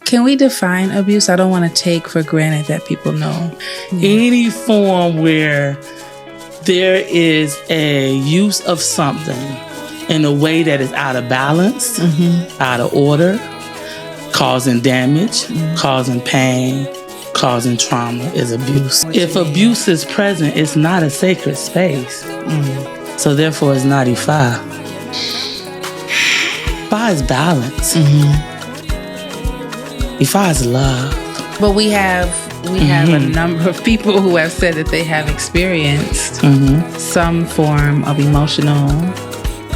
Can we define abuse? I don't want to take for granted that people know. Any form where there is a use of something in a way that is out of balance, out of order, causing damage, causing pain, causing trauma is abuse. If abuse is present, it's not a sacred space. So therefore, it's not Ifa. Ifa is balance. Ifa is love. But we have a number of people who have said that they have experienced some form of emotional,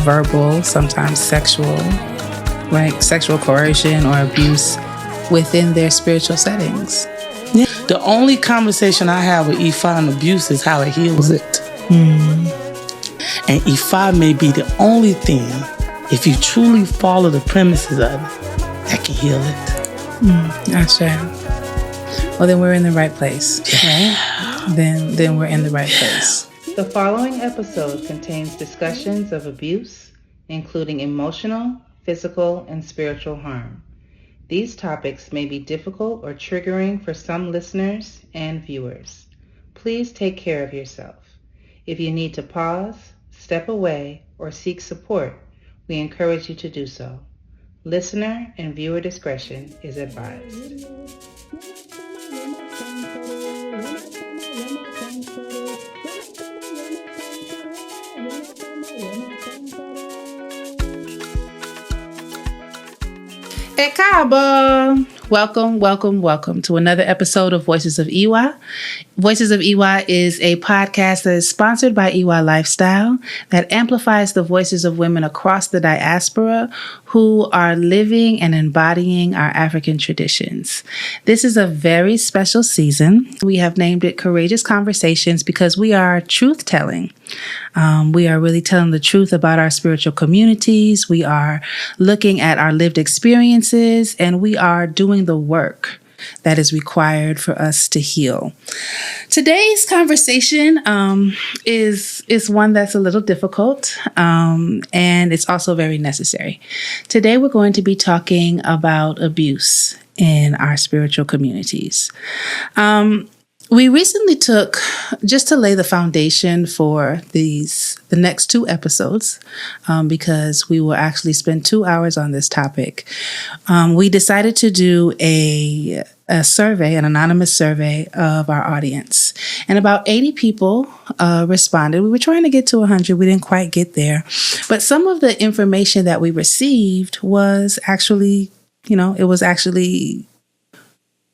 verbal, sometimes sexual, right? Sexual coercion or abuse within their spiritual settings. Yeah. The only conversation I have with Ifa on abuse is how it heals it. And Ifa may be the only thing, if you truly follow the premises of it, that can heal it. That's right. Well, then we're in the right place. Right? Then we're in the right place. The following episode contains discussions of abuse, including emotional, physical, and spiritual harm. These topics may be difficult or triggering for some listeners and viewers. Please take care of yourself. If you need to pause, step away, or seek support, we encourage you to do so. Listener and viewer discretion is advised. Ekaba! Welcome to another episode of Voices of Iwa. Voices of Iwa is a podcast that is sponsored by Iwa Lifestyle that amplifies the voices of women across the diaspora who are living and embodying our African traditions. This is a very special season. We have named it Courageous Conversations because we are truth-telling. We are really telling the truth about our spiritual communities. We are looking at our lived experiences, and we are doing the work that is required for us to heal. Today's conversation is one that's a little difficult, and it's also very necessary. Today we're going to be talking about abuse in our spiritual communities. We recently took, just to lay the foundation for the next two episodes, because we will actually spend 2 hours on this topic, we decided to do a survey, an anonymous survey of our audience. And about 80 people responded. We were trying to get to 100. We didn't quite get there. But some of the information that we received was actually, it was actually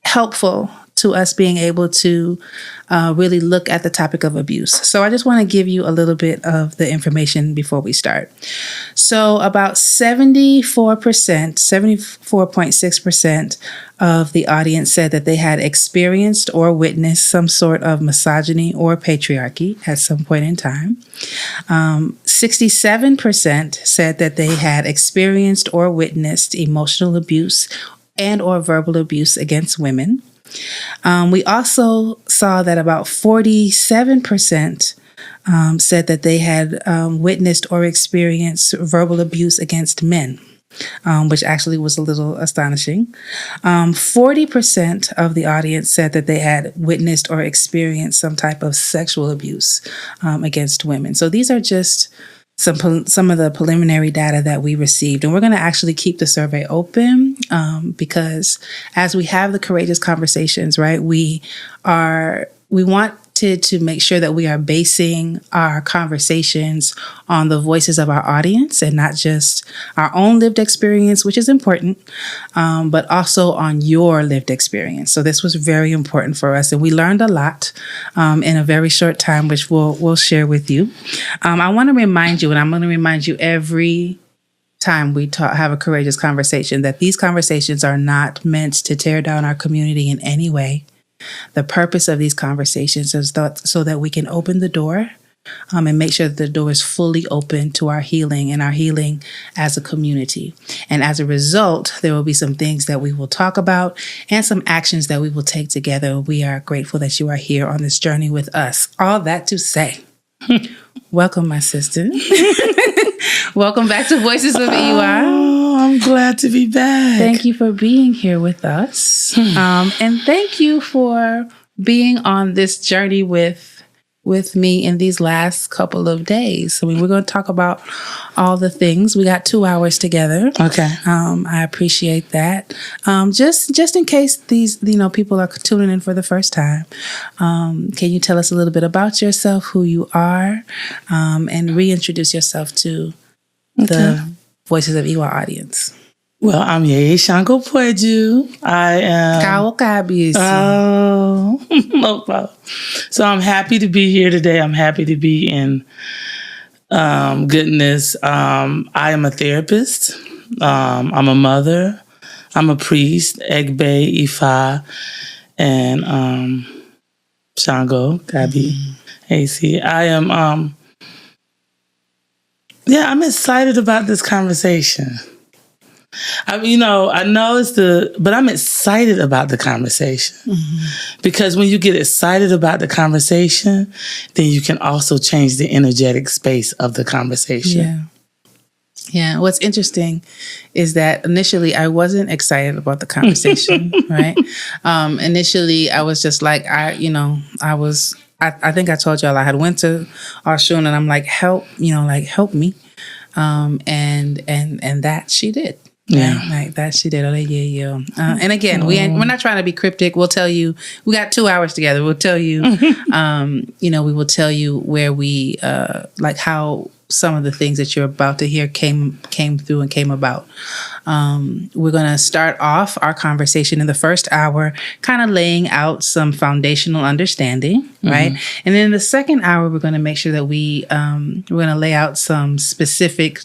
helpful to us being able to really look at the topic of abuse. So I just want to give you a little bit of the information before we start. So about 74.6% of the audience said that they had experienced or witnessed some sort of misogyny or patriarchy at some point in time. 67% said that they had experienced or witnessed emotional abuse and or verbal abuse against women. We also saw that about 47% said that they had witnessed or experienced verbal abuse against men, which actually was a little astonishing. 40% of the audience said that they had witnessed or experienced some type of sexual abuse against women. So these are just some of the preliminary data that we received. And we're going to actually keep the survey open because as we have the courageous conversations, right, we want to make sure that we are basing our conversations on the voices of our audience and not just our own lived experience, which is important, but also on your lived experience. So this was very important for us, and we learned a lot in a very short time, which we'll share with you. I want to remind you, and I'm going to remind you every time we have a courageous conversation, that these conversations are not meant to tear down our community in any way. The purpose of these conversations is so that we can open the door and make sure that the door is fully open to our healing and our healing as a community. And as a result, there will be some things that we will talk about and some actions that we will take together. We are grateful that you are here on this journey with us. All that to say, welcome, my sister. Welcome back to Voices of Iwa. I'm glad to be back. Thank you for being here with us. And thank you for being on this journey with me in these last couple of days. I mean, we're going to talk about all the things. We got 2 hours together. Okay. I appreciate that. Just in case these, people are tuning in for the first time, can you tell us a little bit about yourself, who you are, and reintroduce yourself to the Voices of Iwa audience? Well, I'm Iya Sangopeju. I am... Oh, no problem. So I'm happy to be here today. I'm happy to be in goodness. I am a therapist. I'm a mother. I'm a priest, Egbe, Ifa, and Shango, Gabi, AC. I am, I'm excited about this conversation. I know but I'm excited about the conversation because when you get excited about the conversation, then you can also change the energetic space of the conversation. Yeah. What's interesting is that initially I wasn't excited about the conversation, right? Initially I was just like, I think I told y'all I had went to Arshun and I'm like, help me. And that she did. Yeah, like that she did. And again, we're not trying to be cryptic. We'll tell you. We got 2 hours together. We'll tell you. We will tell you where we like how some of the things that you're about to hear came through and came about. We're going to start off our conversation in the first hour, kind of laying out some foundational understanding, right? And then in the second hour, we're going to make sure that we're going to lay out some specific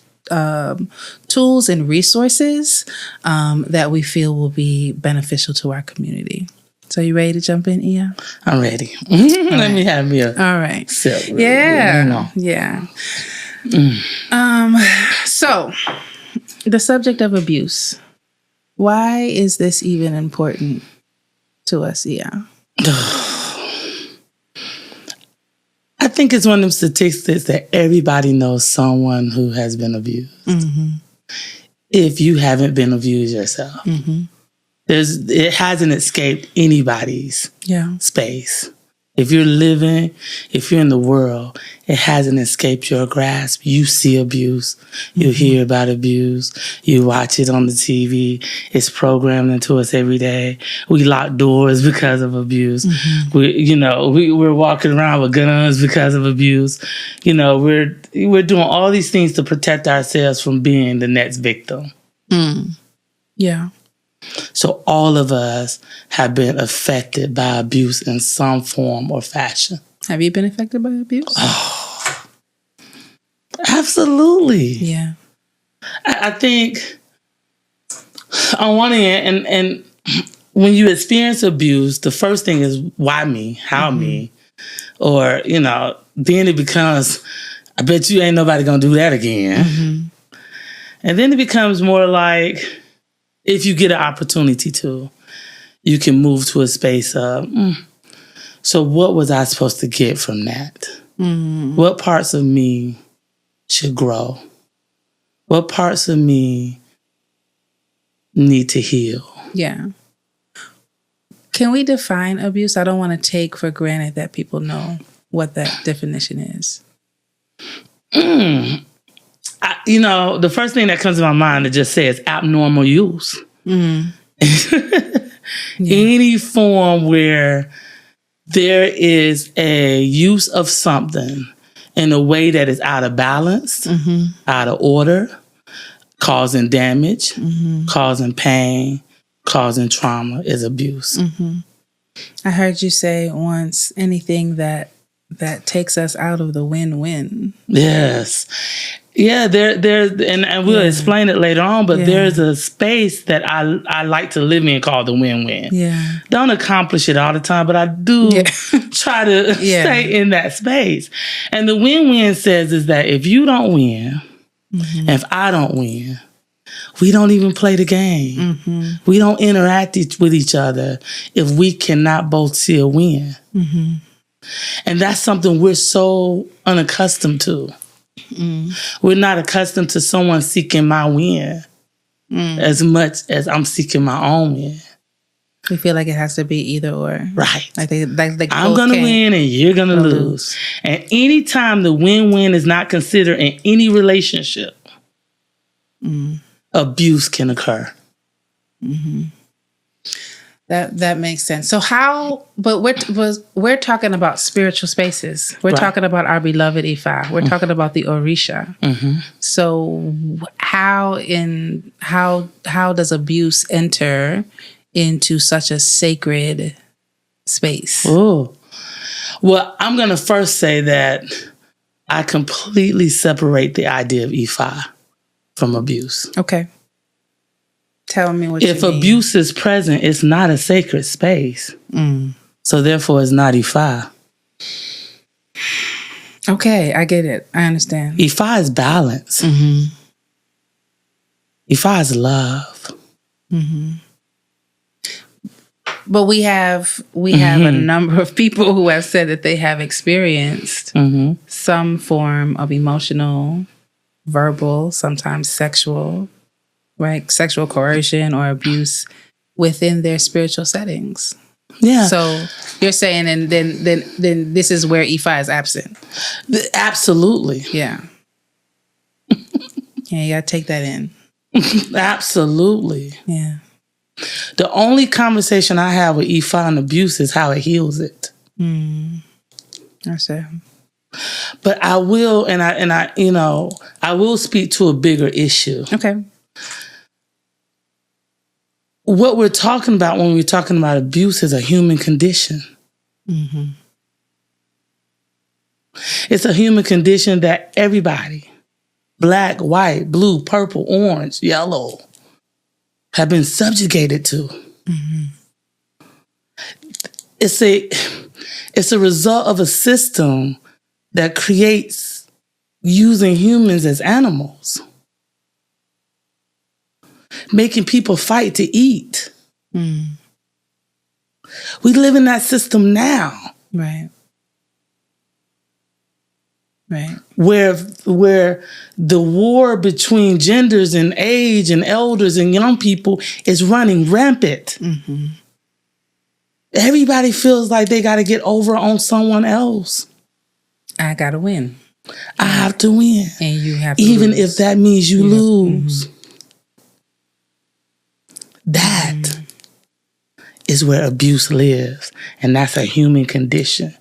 tools and resources that we feel will be beneficial to our community. So you ready to jump in, Iya? I'm ready. Let me have me all right. Sip. Yeah. So the subject of abuse. Why is this even important to us, Iya? I think it's one of them statistics that everybody knows someone who has been abused. If you haven't been abused yourself, it hasn't escaped anybody's space. If you're living, if you're in the world, it hasn't escaped your grasp. You see abuse. You hear about abuse. You watch it on the TV. It's programmed into us every day. We lock doors because of abuse. We're walking around with guns because of abuse. We're doing all these things to protect ourselves from being the next victim. Yeah. So all of us have been affected by abuse in some form or fashion. Have you been affected by abuse? Oh, absolutely. Yeah. I think on one end, and when you experience abuse, the first thing is, why me? How me? Or, then it becomes, I bet you ain't nobody gonna do that again. And then it becomes more like, if you get an opportunity to, you can move to a space of, so what was I supposed to get from that? What parts of me should grow? What parts of me need to heal? Yeah. Can we define abuse? I don't want to take for granted that people know what that definition is. The first thing that comes to my mind, it just says abnormal use. Any form where there is a use of something in a way that is out of balance, out of order, causing damage, causing pain, causing trauma is abuse. I heard you say once, anything that takes us out of the win-win. Yes. Yeah, there's and we'll explain it later on, but there's a space that I like to live in called the win-win. Yeah. Don't accomplish it all the time, but I do try to stay in that space. And the win-win says is that if you don't win, and if I don't win, we don't even play the game. We don't interact with each other if we cannot both see a win. And that's something we're so unaccustomed to. We're not accustomed to someone seeking my win. as much as I'm seeking my own win. We feel like it has to be either or. Right. Like I'm going to win and you're going to lose. And anytime the win-win is not considered in any relationship, abuse can occur. Mm-hmm. That makes sense. So but we're talking about spiritual spaces. We're talking about our beloved Ifa. We're talking about the Orisha. Mm-hmm. So how does abuse enter into such a sacred space? Oh, well, I'm going to first say that I completely separate the idea of Ifa from abuse. Okay. Tell me what you mean. If abuse is present, it's not a sacred space. So therefore, it's not Ifa. Okay, I get it. I understand. Ifa is balance. Mm-hmm. Ifa is love. Mm-hmm. But we have a number of people who have said that they have experienced some form of emotional, verbal, sometimes sexual, right? Sexual coercion or abuse within their spiritual settings. Yeah. So you're saying, and then this is where Ifa is absent. Absolutely. Yeah. Yeah, you gotta take that in. Absolutely. Yeah. The only conversation I have with Ifa and abuse is how it heals it. I see. But I will, and I will speak to a bigger issue. Okay. What we're talking about when we're talking about abuse is a human condition. Mm-hmm. It's a human condition that everybody, black, white, blue, purple, orange, yellow, have been subjugated to. Mm-hmm. It's a result of a system that creates using humans as animals, making people fight to eat. We live in that system now. Right. Right. Where the war between genders and age and elders and young people is running rampant. Mm-hmm. Everybody feels like they got to get over on someone else. I got to win. I have to win. And you have to even lose. if that means you lose. That is where abuse lives. And that's a human condition.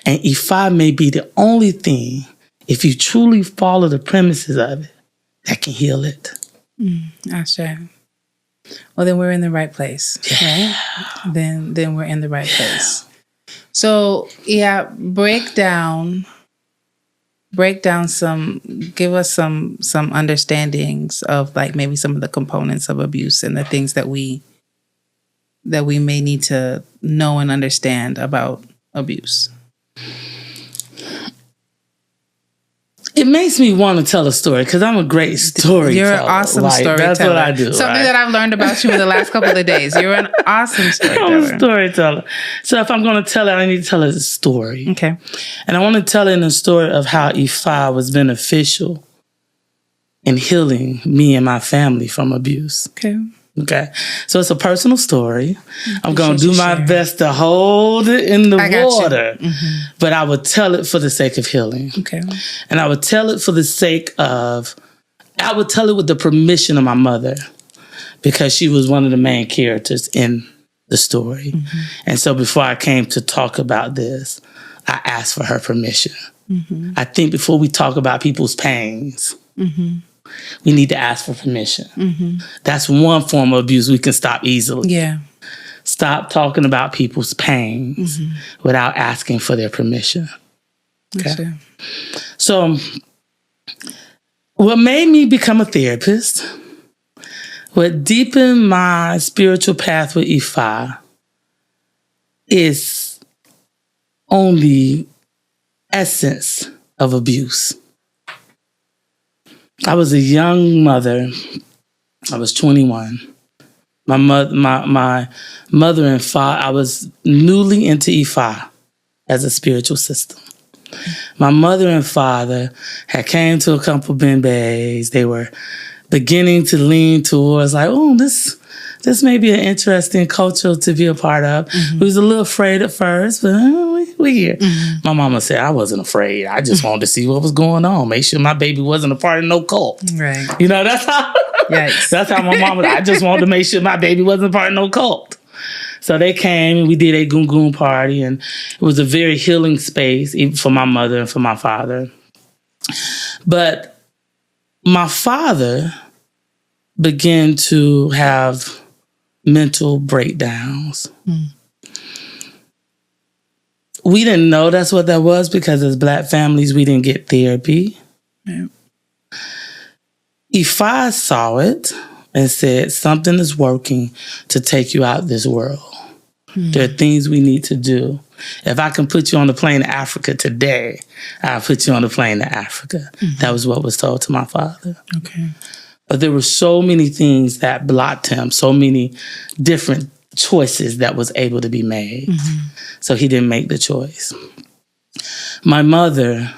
And Ifa may be the only thing, if you truly follow the premises of it, that can heal it. I sure. Well, then we're in the right place, right? Then we're in the right place. So, break down give us some understandings of like maybe some of the components of abuse and the things that we may need to know and understand about abuse. It makes me want to tell a story because I'm a great storyteller. You're an awesome storyteller. That's what I do. Something that I've learned about you in the last couple of days. You're an awesome storyteller. I'm a storyteller. So if I'm going to tell it, I need to tell it a story. Okay. And I want to tell it in a story of how Ifa was beneficial in healing me and my family from abuse. Okay. So it's a personal story. I'm going to do my best to hold it in the water. But I would tell it for the sake of healing. Okay. And I would tell it for the sake of, I would tell it with the permission of my mother because she was one of the main characters in the story. And so before I came to talk about this, I asked for her permission. I think before we talk about people's pains, we need to ask for permission. That's one form of abuse we can stop easily. Yeah. Stop talking about people's pains without asking for their permission. Okay. Sure. So what made me become a therapist, what deepened my spiritual path with Ifa is on the essence of abuse. I was a young mother. I was 21. My mother and father, I was newly into Ifa as a spiritual system. My mother and father had came to a couple bembe's. They were beginning to lean towards like, oh, this may be an interesting culture to be a part of. We was a little afraid at first, but we here. My mama said I wasn't afraid. I just wanted to see what was going on. Make sure my baby wasn't a part of no cult. Right. You know, that's how that's how my mama, I just wanted to make sure my baby wasn't a part of no cult. So they came and we did a goon party, and it was a very healing space, even for my mother and for my father. But my father began to have mental breakdowns. We didn't know that's what that was because as Black families, we didn't get therapy. Right. Ifa saw it and said, something is working to take you out of this world. There are things we need to do. If I can put you on the plane to Africa today, I'll put you on the plane to Africa. That was what was told to my father. Okay. But there were so many things that blocked him, so many different choices that was able to be made. So he didn't make the choice. My mother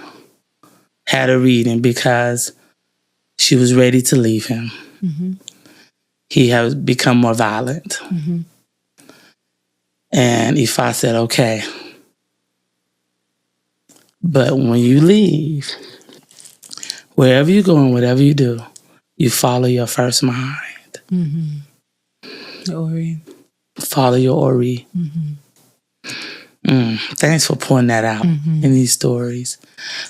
had a reading because she was ready to leave him. He had become more violent. And Ifa said, okay, but when you leave, wherever you go and whatever you do, you follow your first mind. Ori. Follow your Ori. Thanks for pointing that out in these stories.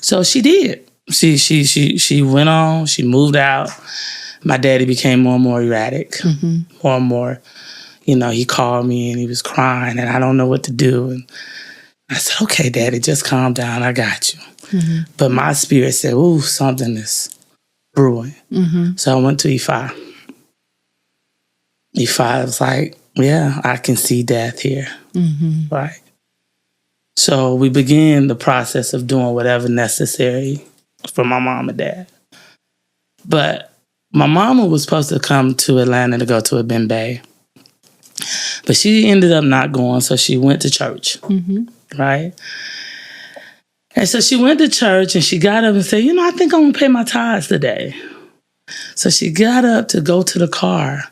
So she did. She went on. She moved out. My daddy became more and more erratic. More and more. You know, he called me and he was crying and I don't know what to do. And I said, okay, Daddy, just calm down. I got you. But my spirit said, ooh, something is brewing. So I went to Ifa. Ifa was like, yeah, I can see death here. Right. So we began the process of doing whatever necessary for my mom and dad. But my mama was supposed to come to Atlanta to go to a Bembe. But she ended up not going, so she went to church, right? And so she went to church and she got up and said, I think I'm going to pay my tithes today. So she got up to go to the car.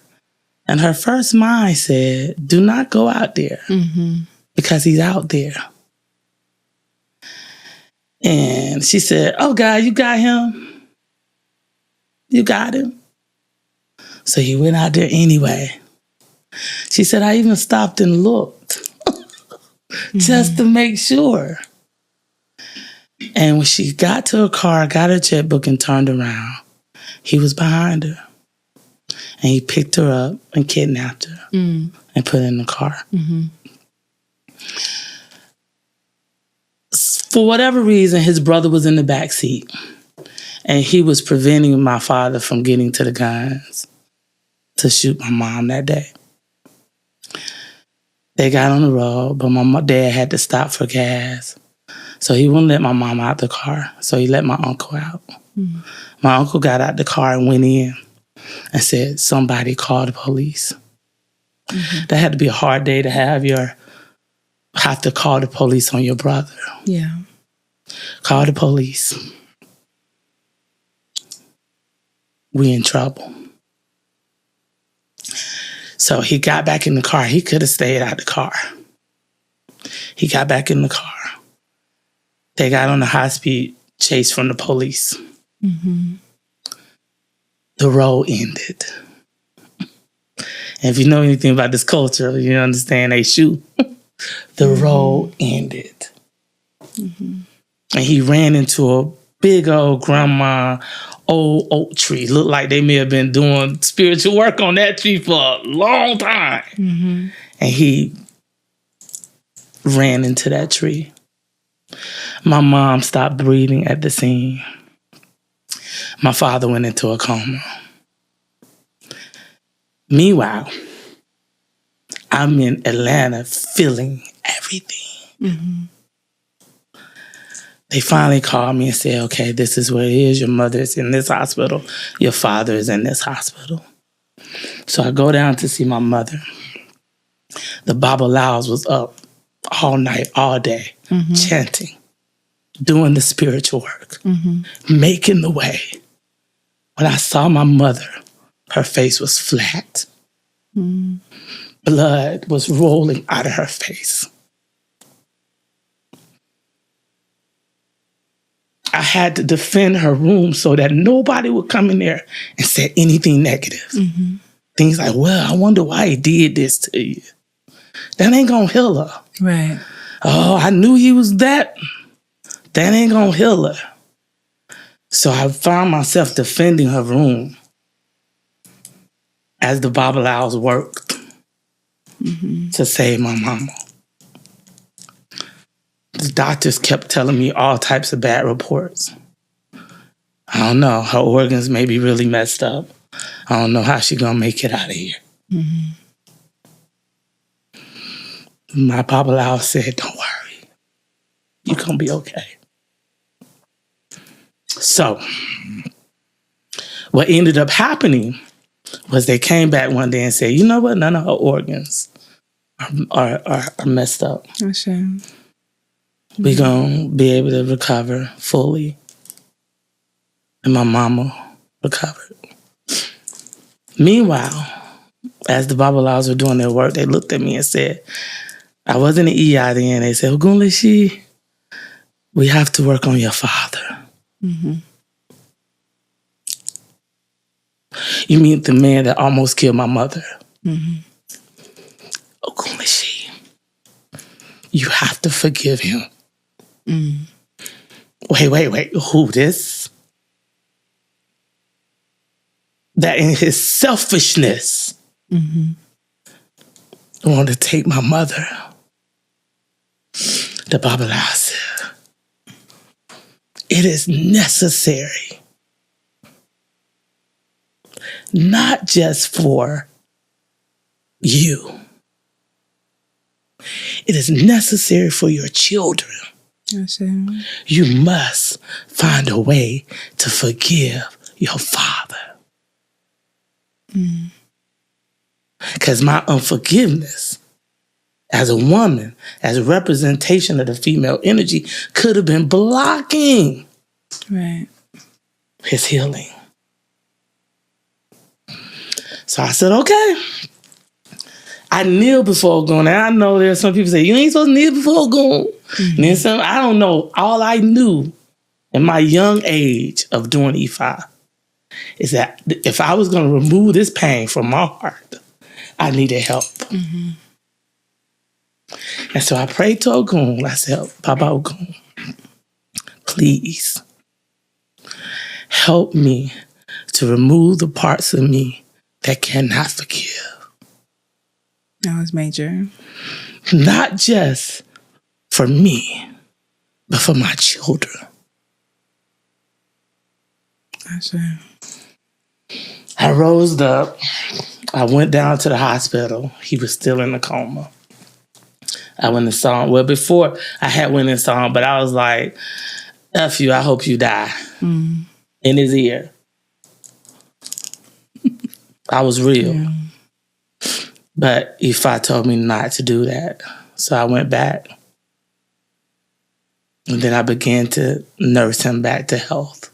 And her first mind said, do not go out there because he's out there. And she said, oh, God, you got him? You got him? So he went out there anyway. She said, I even stopped and looked just to make sure. And when she got to her car, got her checkbook and turned around, he was behind her. And he picked her up and kidnapped her and put her in the car. For whatever reason, his brother was in the back seat. And he was preventing my father from getting to the guns to shoot my mom that day. They got on the road, but my dad had to stop for gas. So he wouldn't let my mom out the car. So he let my uncle out. My uncle got out the car and went in and said, somebody call the police. That had to be a hard day to have to call the police on your brother. Yeah. Call the police. We in trouble. So he got back in the car. He could have stayed out the car. He got back in the car. They got on a high-speed chase from the police. The road ended. And if you know anything about this culture, you understand they shoot. The road ended. And he ran into a big old grandma old oak tree. Looked like they may have been doing spiritual work on that tree for a long time. And he ran into that tree. My mom stopped breathing at the scene. My father went into a coma. Meanwhile, I'm in Atlanta feeling everything. They finally called me and said, okay, this is where it is. Your mother is in this hospital. Your father is in this hospital. So I go down to see my mother. The Baba Laos was up all night, all day, chanting, doing the spiritual work, making the way. When I saw my mother, Her face was flat. Blood was rolling out of her face. I had to defend her room so that nobody would come in there and say anything negative. Things like, well, I wonder why he did this to you. That ain't gonna heal her. Right. Oh, I knew he was that. That ain't gonna heal her. So I found myself defending her room as the Babalawos worked to save my mama. The doctors kept telling me all types of bad reports. I don't know. Her organs may be really messed up. I don't know how she gonna make it out of here. My Babalawo said, don't worry. You're gonna be okay. So, what ended up happening was they came back one day and said, you know what? None of her organs are messed up. Oh, sure. We're going to be able to recover fully. And my mama recovered. Meanwhile, as the Babalawos were doing their work, they looked at me and said, I wasn't an Iya then. They said, Ogunleshi, we have to work on your father. You mean the man that almost killed my mother? Ogunleshi, you have to forgive him. Wait. Who, this? That in his selfishness wanted to take my mother. The Babalawo said, it is necessary, not just for you. It is necessary for your children. You must find a way to forgive your father. Because my unforgiveness as a woman, as a representation of the female energy, could have been blocking his healing. So I said, okay. I kneel before Ogun. And I know there's some people say, you ain't supposed to kneel before Ogun. And then some, I don't know. All I knew in my young age of doing Ifa is that if I was going to remove this pain from my heart, I needed help. And so I prayed to Ogun. I said, Baba Ogun, please help me to remove the parts of me that cannot forgive. That was major. Not just for me, but for my children. I rose up. I went down to the hospital. He was still in a coma. I went and saw him. Well, before I had went and saw him, but I was like, F you, I hope you die. In his ear. I was real. Yeah. But Ifa told me not to do that. So I went back. And then I began to nurse him back to health.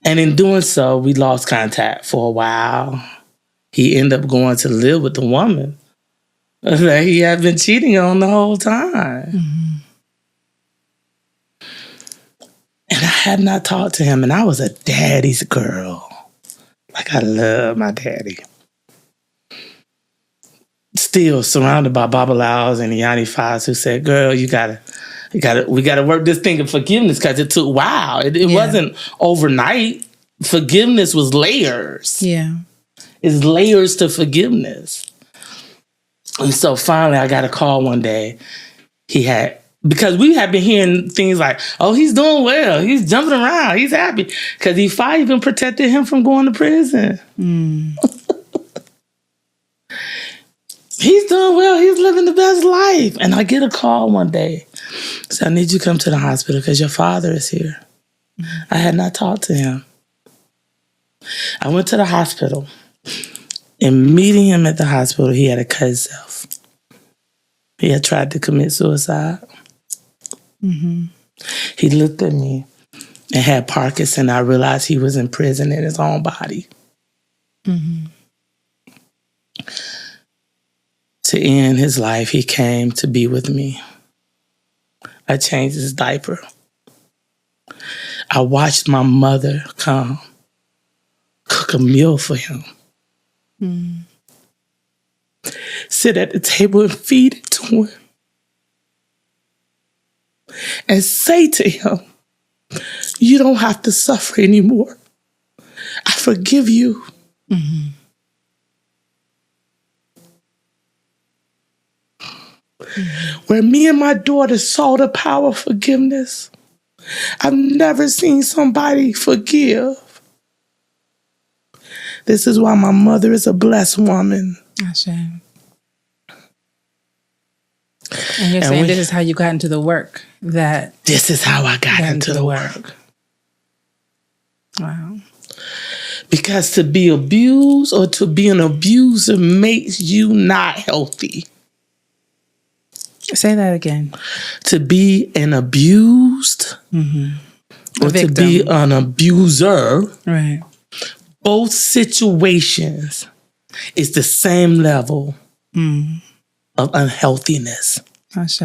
And in doing so, we lost contact for a while. He ended up going to live with the woman that he had been cheating on the whole time. And I had not talked to him, and I was a daddy's girl. Like, I love my daddy. Still surrounded by Babalawos and Iyanifas who said, girl, we gotta work this thing of forgiveness because it took a while. It wasn't overnight. Forgiveness was layers. Yeah. It's layers to forgiveness. And so finally I got a call one day. Because we had been hearing things like, oh, he's doing well. He's jumping around. He's happy. Because Ifa even protected him from going to prison. He's doing well. He's living the best life. And I get a call one day. So I need you to come to the hospital because your father is here. I had not talked to him. I went to the hospital. And meeting him at the hospital, he had cut himself. He had tried to commit suicide. He looked at me and had Parkinson, I realized he was in prison in his own body. Mm-hmm. To end his life, he came to be with me. I changed his diaper. I watched my mother come cook a meal for him. Mm. Sit at the table and feed it to him. And say to him, you don't have to suffer anymore. I forgive you. Mm-hmm. Where me and my daughter saw the power of forgiveness, I've never seen somebody forgive. This is why my mother is a blessed woman. Ashe. And you're saying this is how you got into the work that... This is how I got into the work. Wow. Because to be abused or to be an abuser makes you not healthy. Say that again. To be an abused or to be an abuser, right? Both situations is the same level of unhealthiness. Ashe.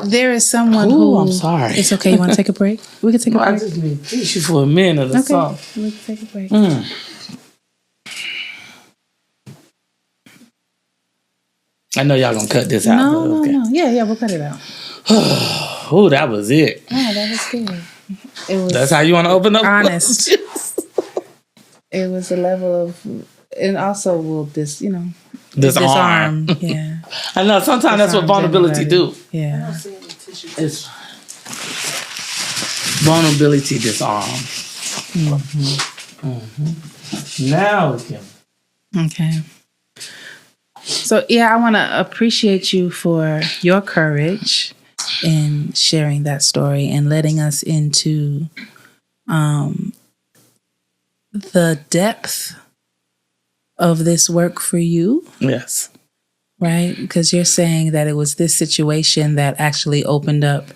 There is someone who... I'm sorry. It's okay. You want to take a break? We can take a break. I just need tissue for a minute or something. We can take a break. I know y'all gonna cut this out. No. Yeah, we'll cut it out. Oh, that was it. Oh, that was good. It was. That's how you want to open up? Honest. It was a level of, and also will disarm. Yeah. I know. Sometimes that's what vulnerability do. Yeah. It's vulnerability disarm. Now we can. Okay. So, yeah, I want to appreciate you for your courage in sharing that story and letting us into the depth of this work for you. Yes. Right? Because you're saying that it was this situation that actually opened up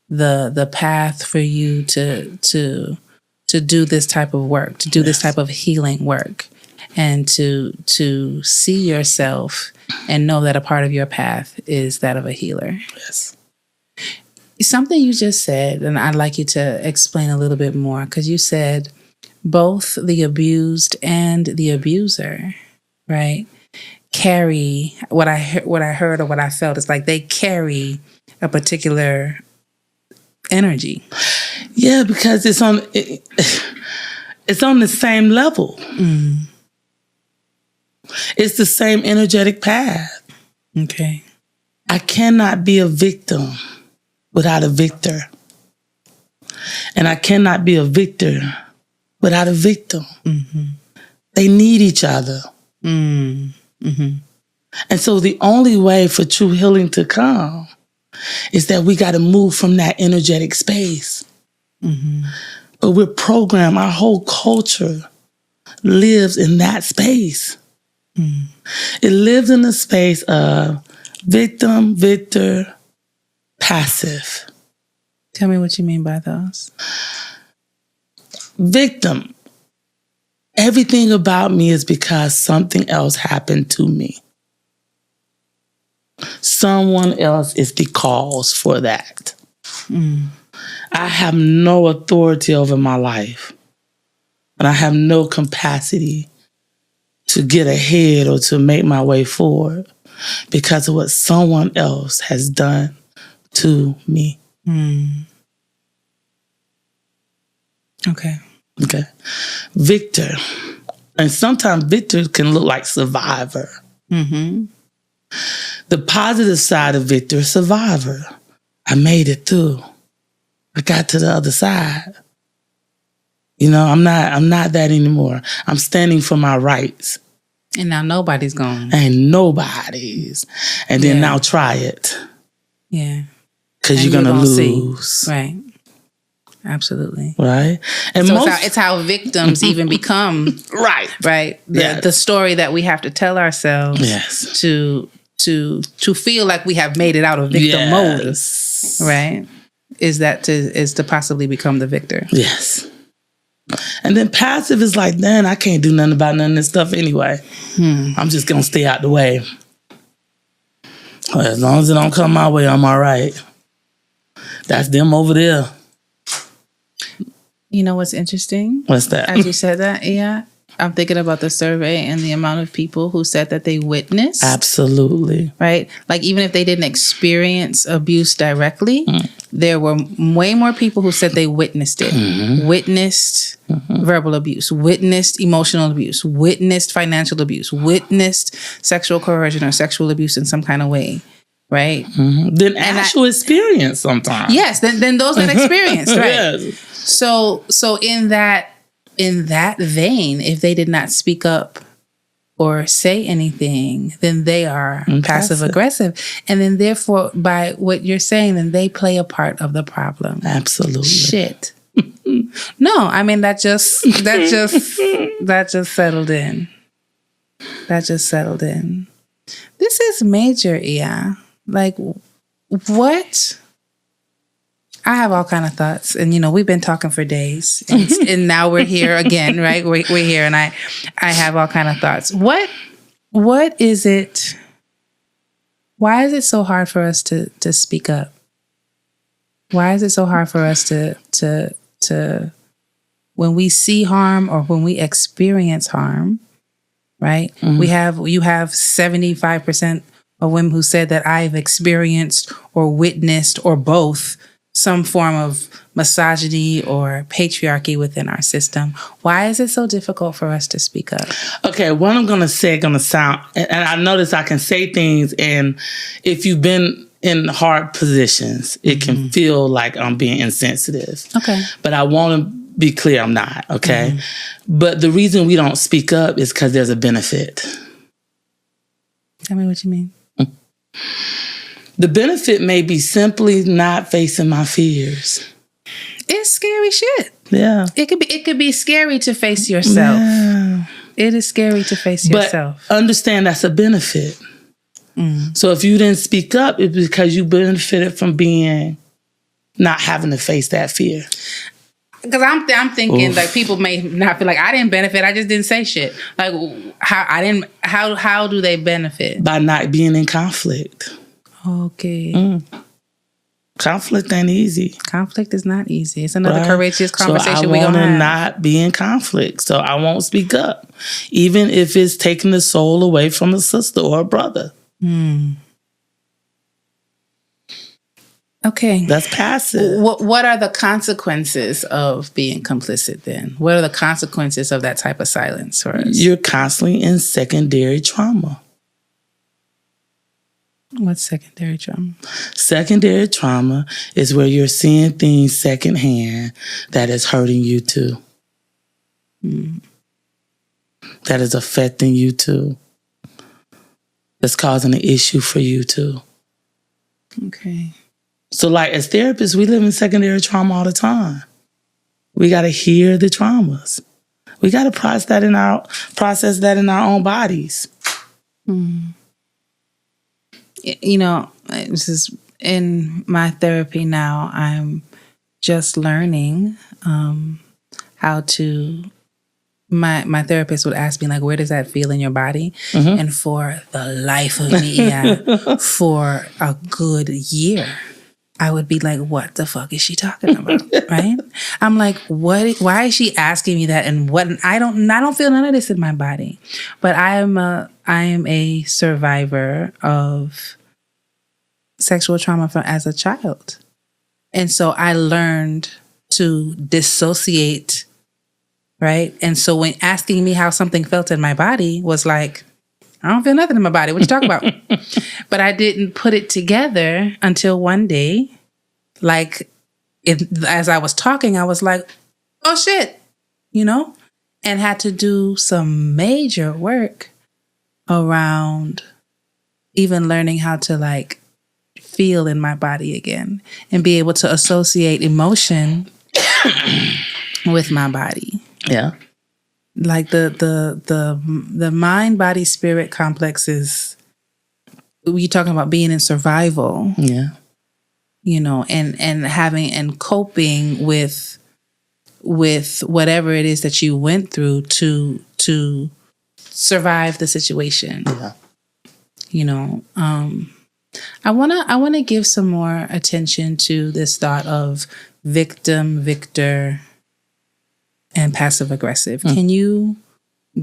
the path for you to do this type of work, to do this type of healing work. And to see yourself and know that a part of your path is that of a healer. Yes. Something you just said, and I'd like you to explain a little bit more, because you said both the abused and the abuser, right, carry what I heard or what I felt is like they carry a particular energy. Yeah, because it's on the same level. It's the same energetic path. Okay. I cannot be a victim without a victor. And I cannot be a victor without a victim. They need each other. And so the only way for true healing to come is that we got to move from that energetic space. But we're programmed, our whole culture lives in that space. It lives in the space of victim, victor, passive. Tell me what you mean by those. Victim. Everything about me is because something else happened to me. Someone else is the cause for that. I have no authority over my life. And I have no capacity to get ahead or to make my way forward because of what someone else has done to me. Okay. Victor. And sometimes victor can look like survivor. The positive side of victor is survivor. I made it through. I got to the other side. You know, I'm not that anymore. I'm standing for my rights. And now nobody's gone. And nobody's. And then now try it. Yeah. Because you're going to lose. See. Right. Absolutely. Right? And so it's how victims even become. Right. Right. The story that we have to tell ourselves to to feel like we have made it out of victim mode, right? Is to possibly become the victor. Yes. And then passive is like, man, I can't do nothing about none of this stuff anyway. I'm just gonna stay out the way. As long as it don't come my way, I'm all right. That's them over there. You know what's interesting? What's that? As you said that, yeah, I'm thinking about the survey and the amount of people who said that they witnessed. Absolutely. Right? Like, even if they didn't experience abuse directly, there were way more people who said they witnessed it. Witnessed verbal abuse, witnessed emotional abuse, witnessed financial abuse, witnessed sexual coercion or sexual abuse in some kind of way. Right? Then actual experience sometimes. Yes, then those that experienced, right? Yes. So in that vein, if they did not speak up or say anything, then they are passive aggressive. And then therefore, by what you're saying, then they play a part of the problem. Absolutely. Shit. No, I mean that just settled in. That just settled in. This is major, Iya. Like, what? I have all kind of thoughts, and we've been talking for days, and now we're here again, right? We're here, and I have all kind of thoughts. What is it? Why is it so hard for us to speak up? Why is it so hard for us to when we see harm or when we experience harm, right? You have 75% of women who said that I've experienced or witnessed or both some form of misogyny or patriarchy within our system. Why is it so difficult for us to speak up? Okay, what I'm going to say going to sound, and I notice I can say things, and if you've been in hard positions, it can feel like I'm being insensitive. Okay. But I want to be clear, I'm not, okay? But the reason we don't speak up is because there's a benefit. Tell me what you mean. The benefit may be simply not facing my fears. It's scary shit. Yeah. It could be scary to face yourself. Yeah. It is scary to face yourself. But understand that's a benefit. So if you didn't speak up, it's because you benefited from not having to face that fear. Because I'm thinking like people may not feel like I didn't benefit. I just didn't say shit. Like how do they benefit? By not being in conflict. Okay. Conflict ain't easy. Conflict is not easy. It's another courageous conversation we're going to have. not be in conflict. So I won't speak up. Even if it's taking the soul away from a sister or a brother. Okay. That's passive. What are the consequences of being complicit then? What are the consequences of that type of silence for us? You're constantly in secondary trauma. What's secondary trauma? Secondary trauma is where you're seeing things secondhand that is hurting you too. That is affecting you too. That's causing an issue for you too. Okay. So like as therapists, we live in secondary trauma all the time. We got to hear the traumas. We got to process that in our own bodies. This is in my therapy now. I'm just learning how to. My therapist would ask me, like, where does that feel in your body? And for the life of me, for a good year, I would be like, what the fuck is she talking about? Right? I'm like, what? Why is she asking me that? And what? I don't feel none of this in my body. But I am a survivor of sexual trauma as a child. And so I learned to dissociate. Right? And so when asking me how something felt in my body was like, I don't feel nothing in my body. What you talking about? But I didn't put it together until one day, as I was talking, I was like, oh shit, and had to do some major work around even learning how to feel in my body again and be able to associate emotion with my body. Yeah. Like the mind body spirit complex is you're talking about being in survival. Yeah. You know, and having and coping with whatever it is that you went through to survive the situation. Yeah. You know, I wanna give some more attention to this thought of victim, victor, and passive aggressive. Can you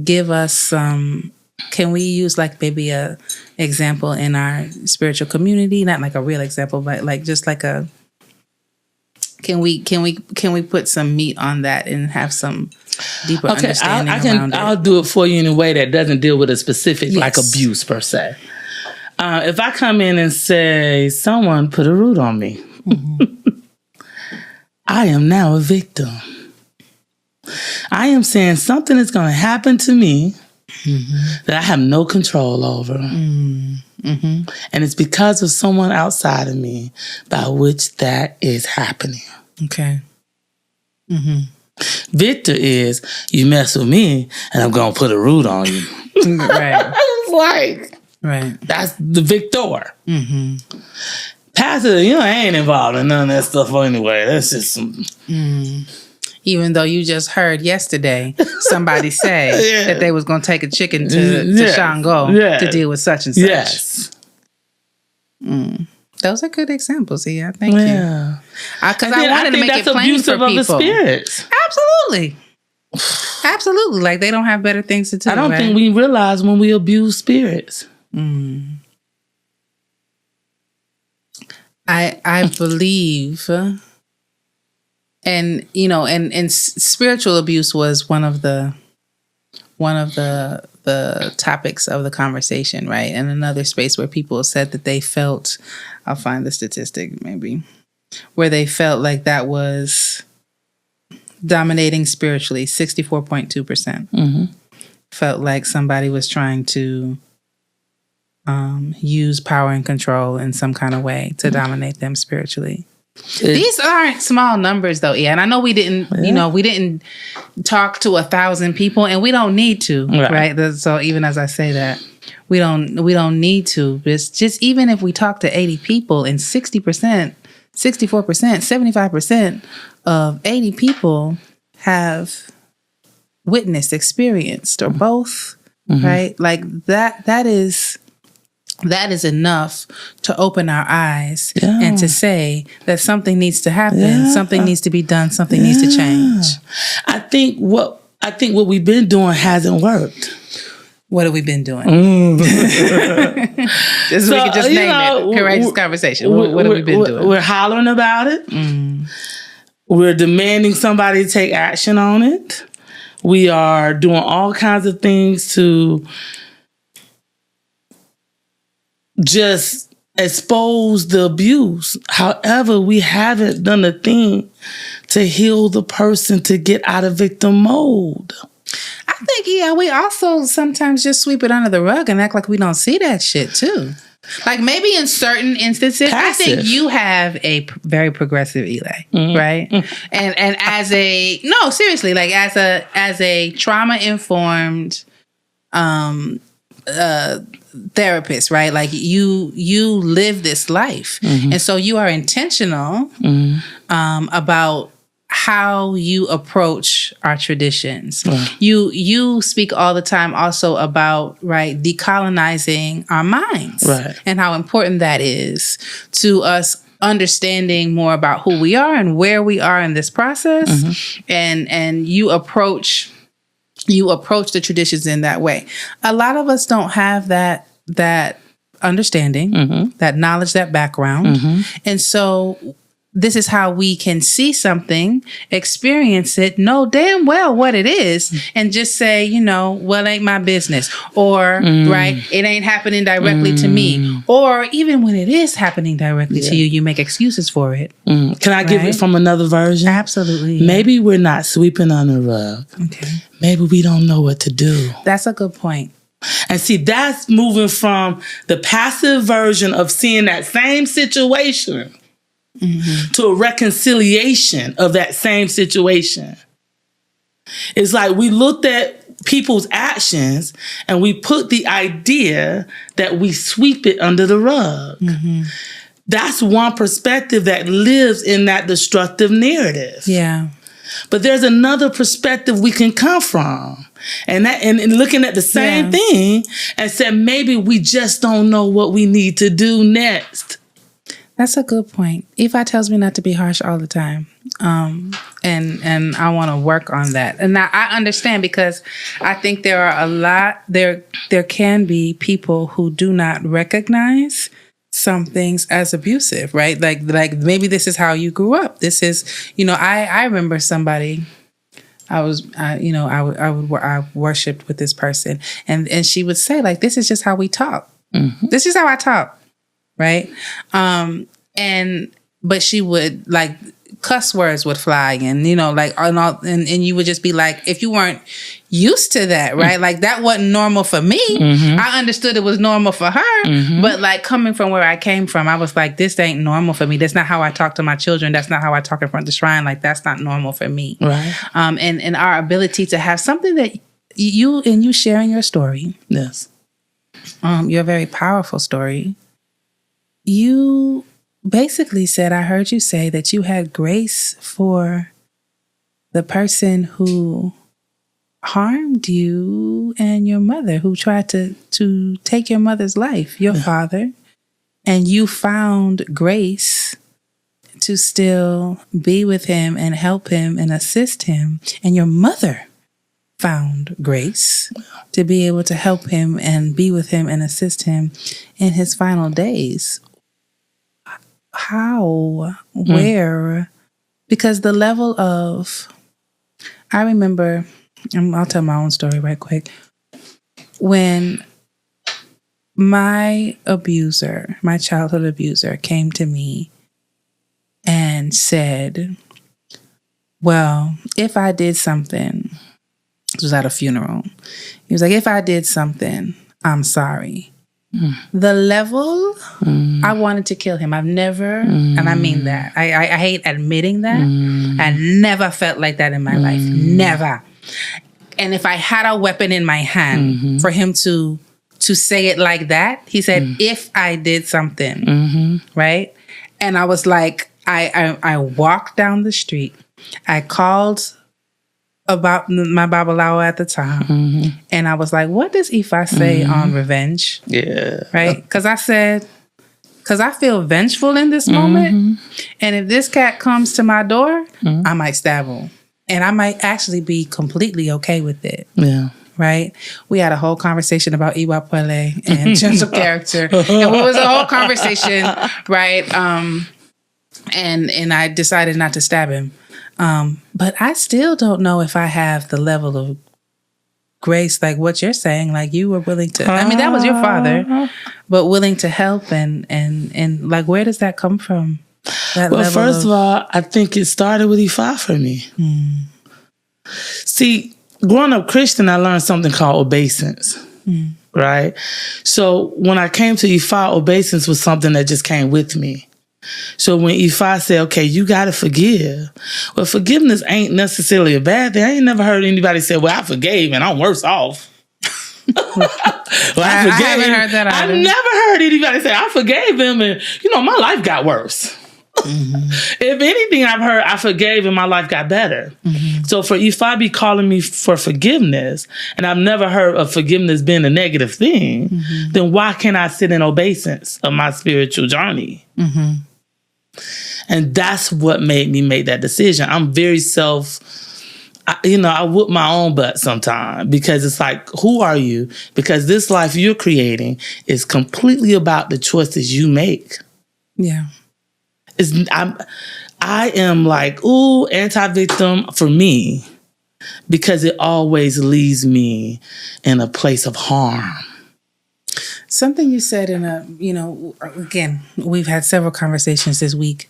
give us some? Can we use like maybe a example in our spiritual community? Not like a real example, but like just like a. Can we put some meat on that and have some deeper understanding around it? I'll do it for you in a way that doesn't deal with a specific like abuse per se. If I come in and say someone put a root on me, I am now a victim. I am saying something is going to happen to me that I have no control over. And it's because of someone outside of me by which that is happening. Okay. Victor is, you mess with me and I'm going to put a root on you. Right. It's like, right. That's the victor. Passive, I ain't involved in none of that stuff anyway. That's just some... Even though you just heard yesterday somebody say that they was going to take a chicken to Shango to deal with such and such. Yes. Those are good examples, Iya. Thank you. Because I wanted to make it plain for people. That's abusive of the spirits. Absolutely. Absolutely. Like they don't have better things to do. I don't think we realize when we abuse spirits. I believe... And and spiritual abuse was one of the topics of the conversation, right? And another space where people said that they felt, I'll find the statistic maybe, where they felt like that was dominating spiritually. 64.2% felt like somebody was trying to use power and control in some kind of way to dominate them spiritually. These aren't small numbers though, and I know we didn't, we didn't talk to 1,000 people, and we don't need to, right? So even as I say that, we don't need to. But just even if we talk to 80 people and 60%, 64%, 75% of 80 people have witnessed, experienced, or both, right? Like that is enough to open our eyes and to say that something needs to happen, something needs to be done, something needs to change. I think what we've been doing hasn't worked. What have we been doing? We can just name it. Courageous conversation. What have we been doing? We're hollering about it. We're demanding somebody to take action on it. We are doing all kinds of things to just expose the abuse. However, we haven't done a thing to heal the person to get out of victim mode. I think, we also sometimes just sweep it under the rug and act like we don't see that shit too. Like maybe in certain instances, passive. I think you have a very progressive Eli, right? And seriously, like as a trauma-informed therapist, right? Like you live this life, and so you are intentional about how you approach our traditions. You speak all the time also about decolonizing our minds, and how important that is to us understanding more about who we are and where we are in this process, and you approach the traditions in that way. A lot of us don't have that understanding, that knowledge, that background. And so this is how we can see something, experience it, know damn well what it is, and just say, well, it ain't my business. Or, it ain't happening directly to me. Or even when it is happening directly to you, you make excuses for it. Can I give it from another version? Absolutely. Maybe we're not sweeping under the rug. Okay. Maybe we don't know what to do. That's a good point. And see, that's moving from the passive version of seeing that same situation to a reconciliation of that same situation. It's like we looked at people's actions and we put the idea that we sweep it under the rug. Mm-hmm. That's one perspective that lives in that destructive narrative. Yeah. But there's another perspective we can come from. And looking at the same thing and said, maybe we just don't know what we need to do next. That's a good point. Ifa tells me not to be harsh all the time. And I want to work on that. And now I understand, because I think there are there can be people who do not recognize some things as abusive, right? Like maybe this is how you grew up. This is, I remember somebody, I worshiped with this person, and she would say, like, this is just how we talk. Mm-hmm. This is how I talk. Right. But she would, like, cuss words would fly, and and you would just be like, if you weren't used to that, right? Like, that wasn't normal for me. Mm-hmm. I understood it was normal for her, mm-hmm. but like, coming from where I came from, I was like, this ain't normal for me. That's not how I talk to my children. That's not how I talk in front of the shrine. Like, that's not normal for me. Right. And our ability to have something that you sharing your story. Yes. Your very powerful story. You basically said, I heard you say that you had grace for the person who harmed you and your mother, who tried to take your mother's life, your father, and you found grace to still be with him and help him and assist him. And your mother found grace to be able to help him and be with him and assist him in his final days. How? Where? Because the level of... I remember... I'll tell my own story right quick. When my childhood abuser, came to me and said, well, if I did something... It was at a funeral. He was like, if I did something, I'm sorry. The level, I wanted to kill him. I've never, and I mean that. I hate admitting that. I never felt like that in my life. Never. And if I had a weapon in my hand for him to say it like that, he said, if I did something, right? And I was like, I walked down the street. I called about my Babalawo at the time. And I was like, what does Ifa say on revenge? Yeah. Right? Because I said, because I feel vengeful in this moment. And if this cat comes to my door, I might stab him. And I might actually be completely okay with it. Yeah. Right? We had a whole conversation about Iwa Pele and gentle character. And it was a whole conversation, right? And I decided not to stab him. But I still don't know if I have the level of grace, like what you're saying. Like, you were willing to, I mean, that was your father, but willing to help and like, where does that come from? Well, first of all, I think it started with Ifa for me. See, growing up Christian, I learned something called obeisance. Right? So when I came to Ifa, obeisance was something that just came with me. So when Ifa said, okay, you got to forgive. Well, forgiveness ain't necessarily a bad thing. I ain't never heard anybody say, well, I forgave and I'm worse off. I haven't heard that either. I never heard anybody say, I forgave him and, my life got worse. If anything, I've heard I forgave and my life got better. So for Ifa be calling me for forgiveness, and I've never heard of forgiveness being a negative thing, then why can't I sit in obeisance of my spiritual journey? And that's what made me make that decision. I'm very I whoop my own butt sometimes, because it's like, who are you? Because this life you're creating is completely about the choices you make. Yeah. I am like, ooh, anti-victim for me, because it always leaves me in a place of harm. Something you said again, we've had several conversations this week.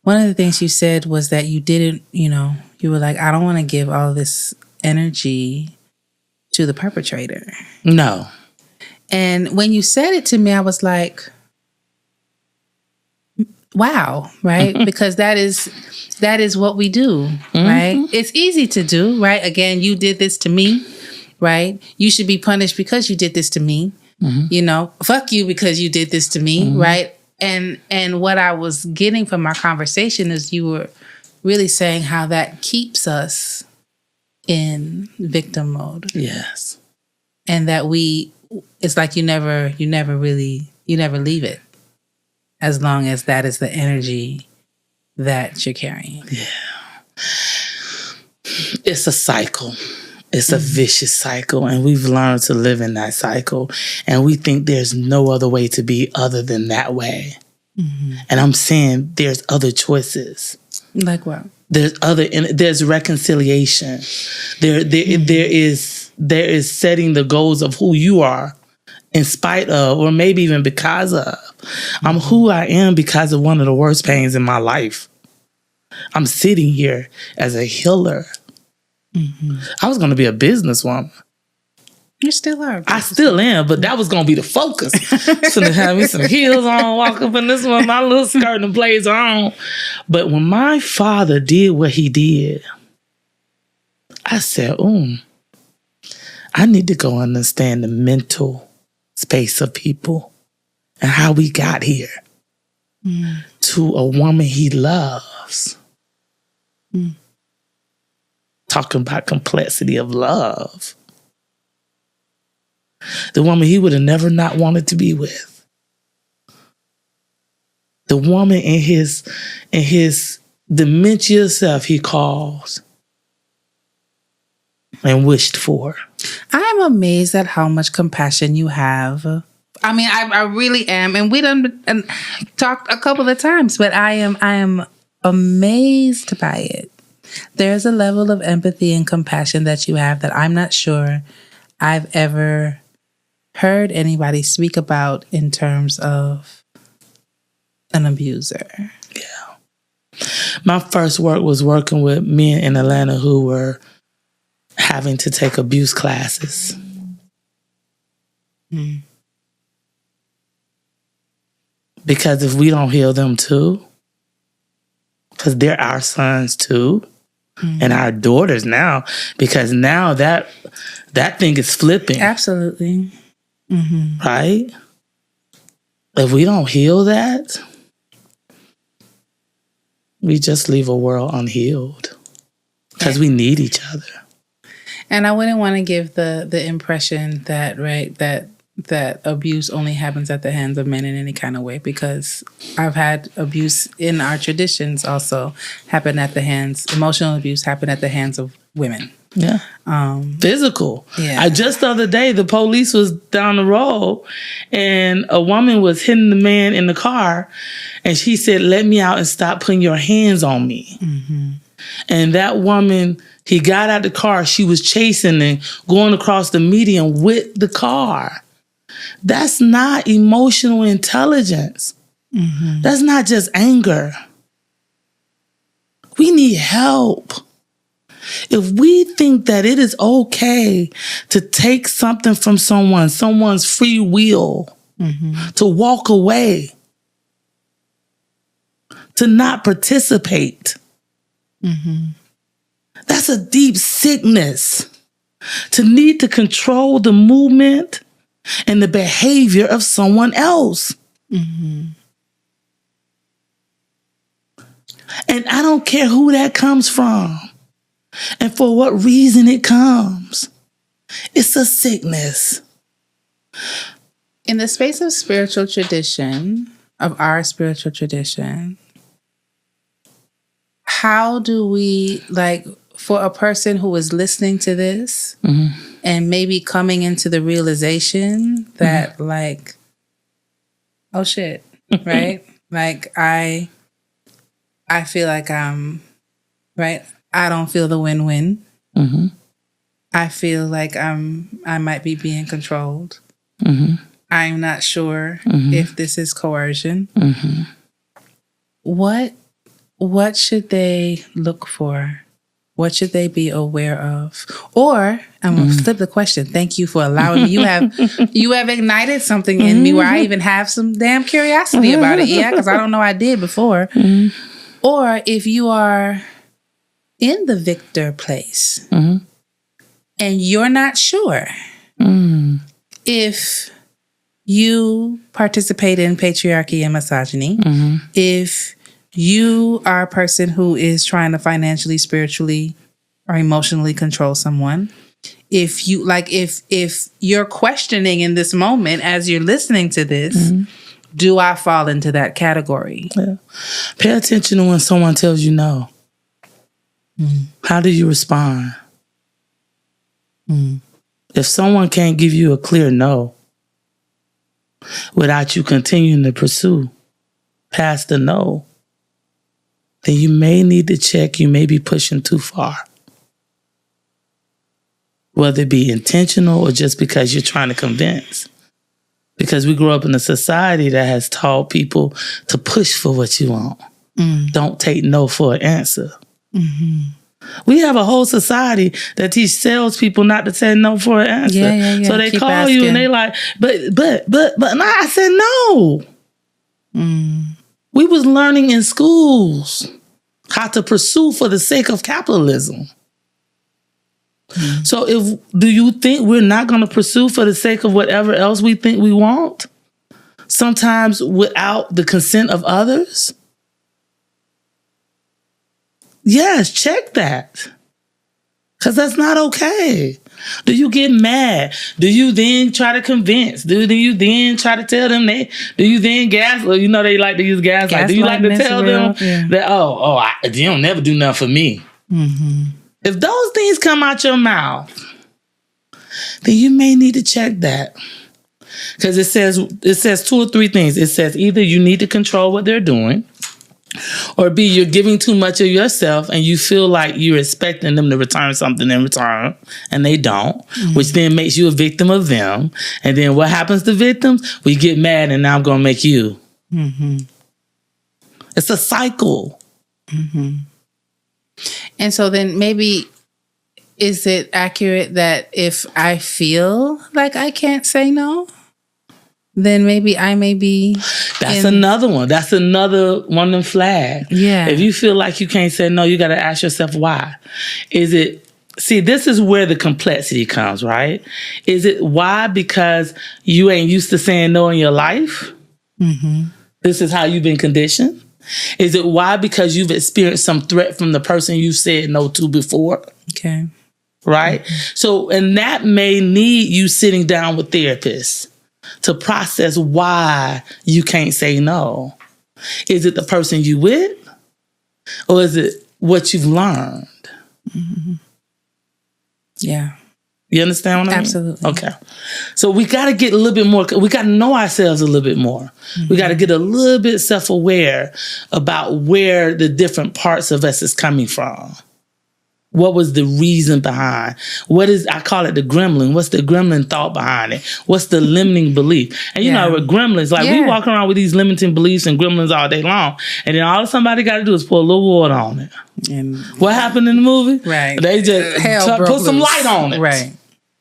One of the things you said was that you didn't, you were like, I don't want to give all this energy to the perpetrator. No. And when you said it to me, I was like, wow, right? Because that is what we do, right? It's easy to do, right? Again, you did this to me. right? You should be punished because you did this to me. You know, fuck you because you did this to me, right? And what I was getting from our conversation is you were really saying how that keeps us in victim mode. Yes. And that it's like you never leave it as long as that is the energy that you're carrying. Yeah. It's a cycle. It's a vicious cycle, and we've learned to live in that cycle, and we think there's no other way to be other than that way. And I'm saying there's other choices. Like what? There's reconciliation. There is setting the goals of who you are in spite of, or maybe even because of. I'm who I am because of one of the worst pains in my life. I'm sitting here as a healer. I was going to be a businesswoman. You still are. I still am, but that was going to be the focus. So to have me some heels on, walk up in this one, my little skirt and blazer on. But when my father did what he did, I said, I need to go understand the mental space of people and how we got here to a woman he loves. Talking about complexity of love. The woman he would have never not wanted to be with. The woman in his dementia self he calls and wished for. I am amazed at how much compassion you have. I mean, I really am. And we done talked a couple of times, but I am amazed by it. There's a level of empathy and compassion that you have that I'm not sure I've ever heard anybody speak about in terms of an abuser. Yeah. My first work was working with men in Atlanta who were having to take abuse classes. Because if we don't heal them too, because they're our sons too, and our daughters now, because now that thing is flipping. Absolutely. Right? If we don't heal that, we just leave a world unhealed. Because we need each other. And I wouldn't want to give the impression that, right, that abuse only happens at the hands of men in any kind of way, because I've had abuse in our traditions also happen at the hands, emotional abuse happen at the hands of women. Yeah. Physical. Yeah. I just the other day, the police was down the road and a woman was hitting the man in the car and she said, "Let me out and stop putting your hands on me." And that woman, he got out the car, she was chasing and going across the median with the car. That's not emotional intelligence. That's not just anger. We need help. If we think that it is okay to take something from someone's free will, to walk away, to not participate, that's a deep sickness. To need to control the movement and the behavior of someone else. And I don't care who that comes from and for what reason it comes. It's a sickness. In the space of spiritual tradition, of our spiritual tradition, how do we, like, for a person who is listening to this and maybe coming into the realization that, like, oh shit, right? Like, I feel like I'm, right? I don't feel the win-win. I feel like I might be being controlled. I'm not sure if this is coercion. What should they look for? What should they be aware of? Or I'm gonna flip the question. Thank you for allowing me. You have ignited something in me where I even have some damn curiosity about it. Yeah, because I don't know I did before. Or if you are in the victor place, and you're not sure if you participate in patriarchy and misogyny, if you are a person who is trying to financially, spiritually, or emotionally control someone, if you if you're questioning in this moment as you're listening to this, do I fall into that category? Yeah. Pay attention to when someone tells you no. How do you respond? If someone can't give you a clear no without you continuing to pursue past the no, then you may need to check. You may be pushing too far. Whether it be intentional or just because you're trying to convince. Because we grew up in a society that has taught people to push for what you want. Don't take no for an answer. We have a whole society that teach salespeople not to say no for an answer. Yeah. So they Keep call asking. you and they like, but nah, I said no. We was learning in schools how to pursue for the sake of capitalism. So do you think we're not going to pursue for the sake of whatever else we think we want? Sometimes without the consent of others? Yes, check that. Because that's not okay. Do you get mad? Do you then try to convince? Do you then try to tell them that? Do you then gaslight? You know they like to use gaslight. Do you like to tell them that, you don't never do nothing for me? If those things come out your mouth, then you may need to check that. Because it says 2 or 3 things. It says either you need to control what they're doing, or B, you're giving too much of yourself and you feel like you're expecting them to return something in return and they don't, which then makes you a victim of them. And then what happens to victims? We get mad and now I'm going to make you. It's a cycle. And so then maybe, is it accurate that if I feel like I can't say no, then maybe I may be... That's another one. That's another one of them flags. Yeah. If you feel like you can't say no, you got to ask yourself why. Is it... See, this is where the complexity comes, right? Is it why? Because you ain't used to saying no in your life? This is how you've been conditioned? Is it why? Because you've experienced some threat from the person you said no to before? Okay. Right? So, and that may need you sitting down with therapists to process why you can't say no. Is it the person you with? Or is it what you've learned? Yeah. You understand what I mean? Absolutely. Okay. So we got to get a little bit more, we got to know ourselves a little bit more. We got to get a little bit self-aware about where the different parts of us is coming from. What was the reason behind? I call it the gremlin. What's the gremlin thought behind it? What's the limiting belief? And you know, with gremlins, like we walk around with these limiting beliefs and gremlins all day long. And then all somebody got to do is pour a little water on it. And what happened in the movie? Right. They just put some light on it. Right.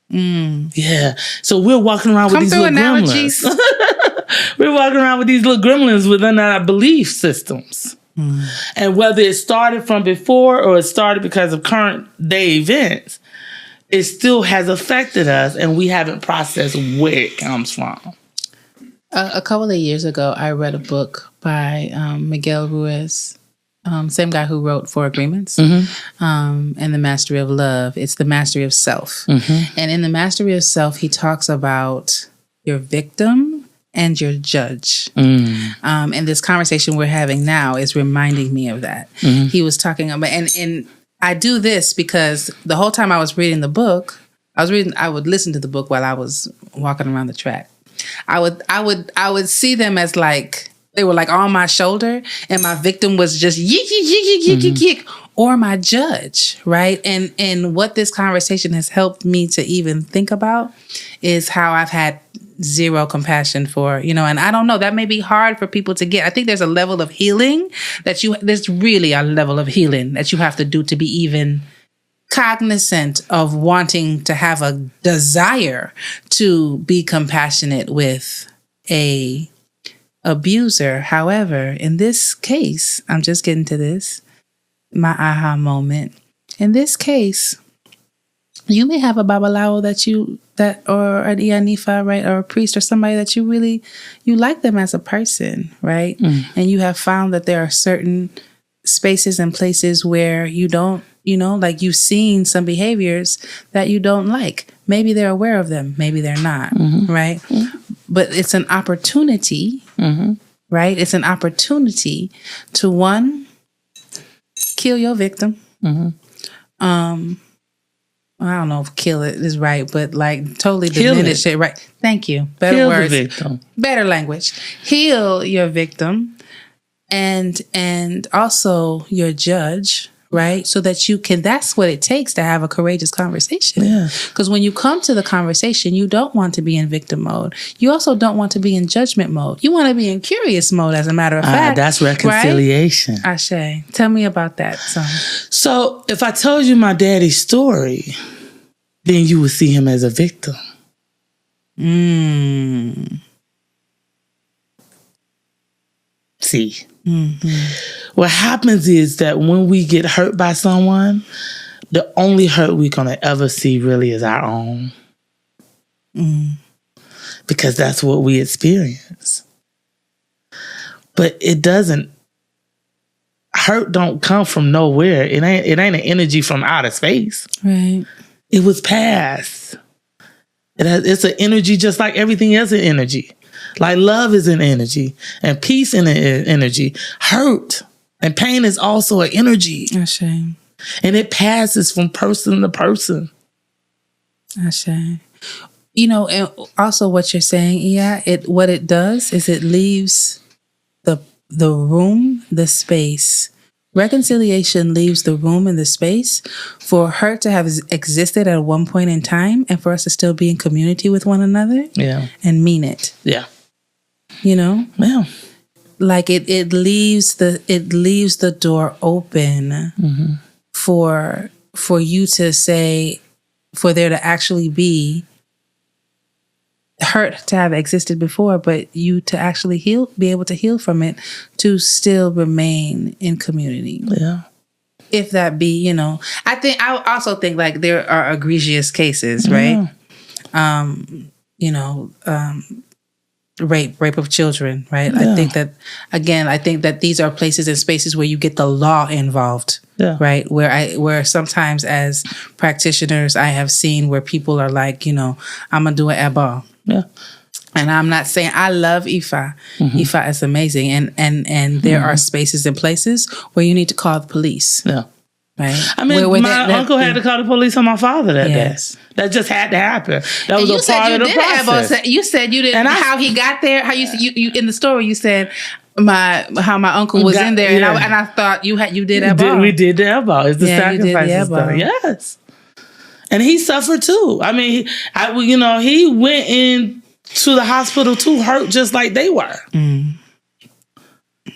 Yeah. So we're walking around with these little gremlins. We're walking around with these little gremlins within our belief systems. And whether it started from before or it started because of current day events, it still has affected us and we haven't processed where it comes from. A couple of years ago, I read a book by Miguel Ruiz, same guy who wrote Four Agreements, and The Mastery of Love. It's the mastery of self. And in The Mastery of Self, he talks about your victim and your judge. And this conversation we're having now is reminding me of that. He was talking about, and I do this because the whole time I was reading the book, I would listen to the book while I was walking around the track. I would see them as like, they were like on my shoulder and my victim was just yik, or my judge, right? And what this conversation has helped me to even think about is how I've had zero compassion for, and I don't know, that may be hard for people to get. I think there's a level of healing there's really a level of healing that you have to do to be even cognizant of wanting to have a desire to be compassionate with a abuser. However, in this case, I'm just getting to this, my aha moment. In this case, you may have a babalawo or an Iya Nifa, right, or a priest or somebody that you like them as a person, right? And you have found that there are certain spaces and places where you don't, like you've seen some behaviors that you don't like. Maybe they're aware of them, maybe they're not, right? But it's an opportunity, right? It's an opportunity to, one, kill your victim. I don't know if kill it is right, but like totally diminish it, right? Thank you. Better Heal words. the victim. Better language. Heal your victim and also your judge, right? So that you can, that's what it takes to have a courageous conversation. Yeah. Because when you come to the conversation, you don't want to be in victim mode. You also don't want to be in judgment mode. You want to be in curious mode, as a matter of fact. That's reconciliation. Right? Ashe. Tell me about that, son. So if I told you my daddy's story, then you would see him as a victim. See. What happens is that when we get hurt by someone, the only hurt we're going to ever see really is our own. Because that's what we experience. But it doesn't, hurt don't come from nowhere. It ain't an energy from outer space. Right. It was past. It's an energy just like everything else is energy. Like love is an energy and peace is an energy. Hurt and pain is also an energy. Ashe. And it passes from person to person. Ashe. And also what you're saying, Iya, what it does is it leaves the room, the space. Reconciliation leaves the room and the space for hurt to have existed at one point in time and for us to still be in community with one another. Yeah. And mean it. Yeah. Yeah. Like it leaves the door open for you to say, for there to actually be hurt to have existed before, but you to actually be able to heal from it, to still remain in community. Yeah. If that be, I also think like there are egregious cases, right? Rape of children, right? Yeah. I think that these are places and spaces where you get the law involved. Yeah. Right. Where sometimes as practitioners I have seen where people are like, I'm gonna do an eba. Yeah. And I'm not saying I love Ifa. Ifa is amazing. And there are spaces and places where you need to call the police. Yeah. Right. I mean, my uncle had to call the police on my father that day. That just had to happen. That was a part of the process. You said you didn't. And how he got there? How you in the story? You said how my uncle was in there, and I thought you did that. We did that ball. It's the sacrifices done. Yes. And he suffered too. I mean, he went in to the hospital too, hurt just like they were.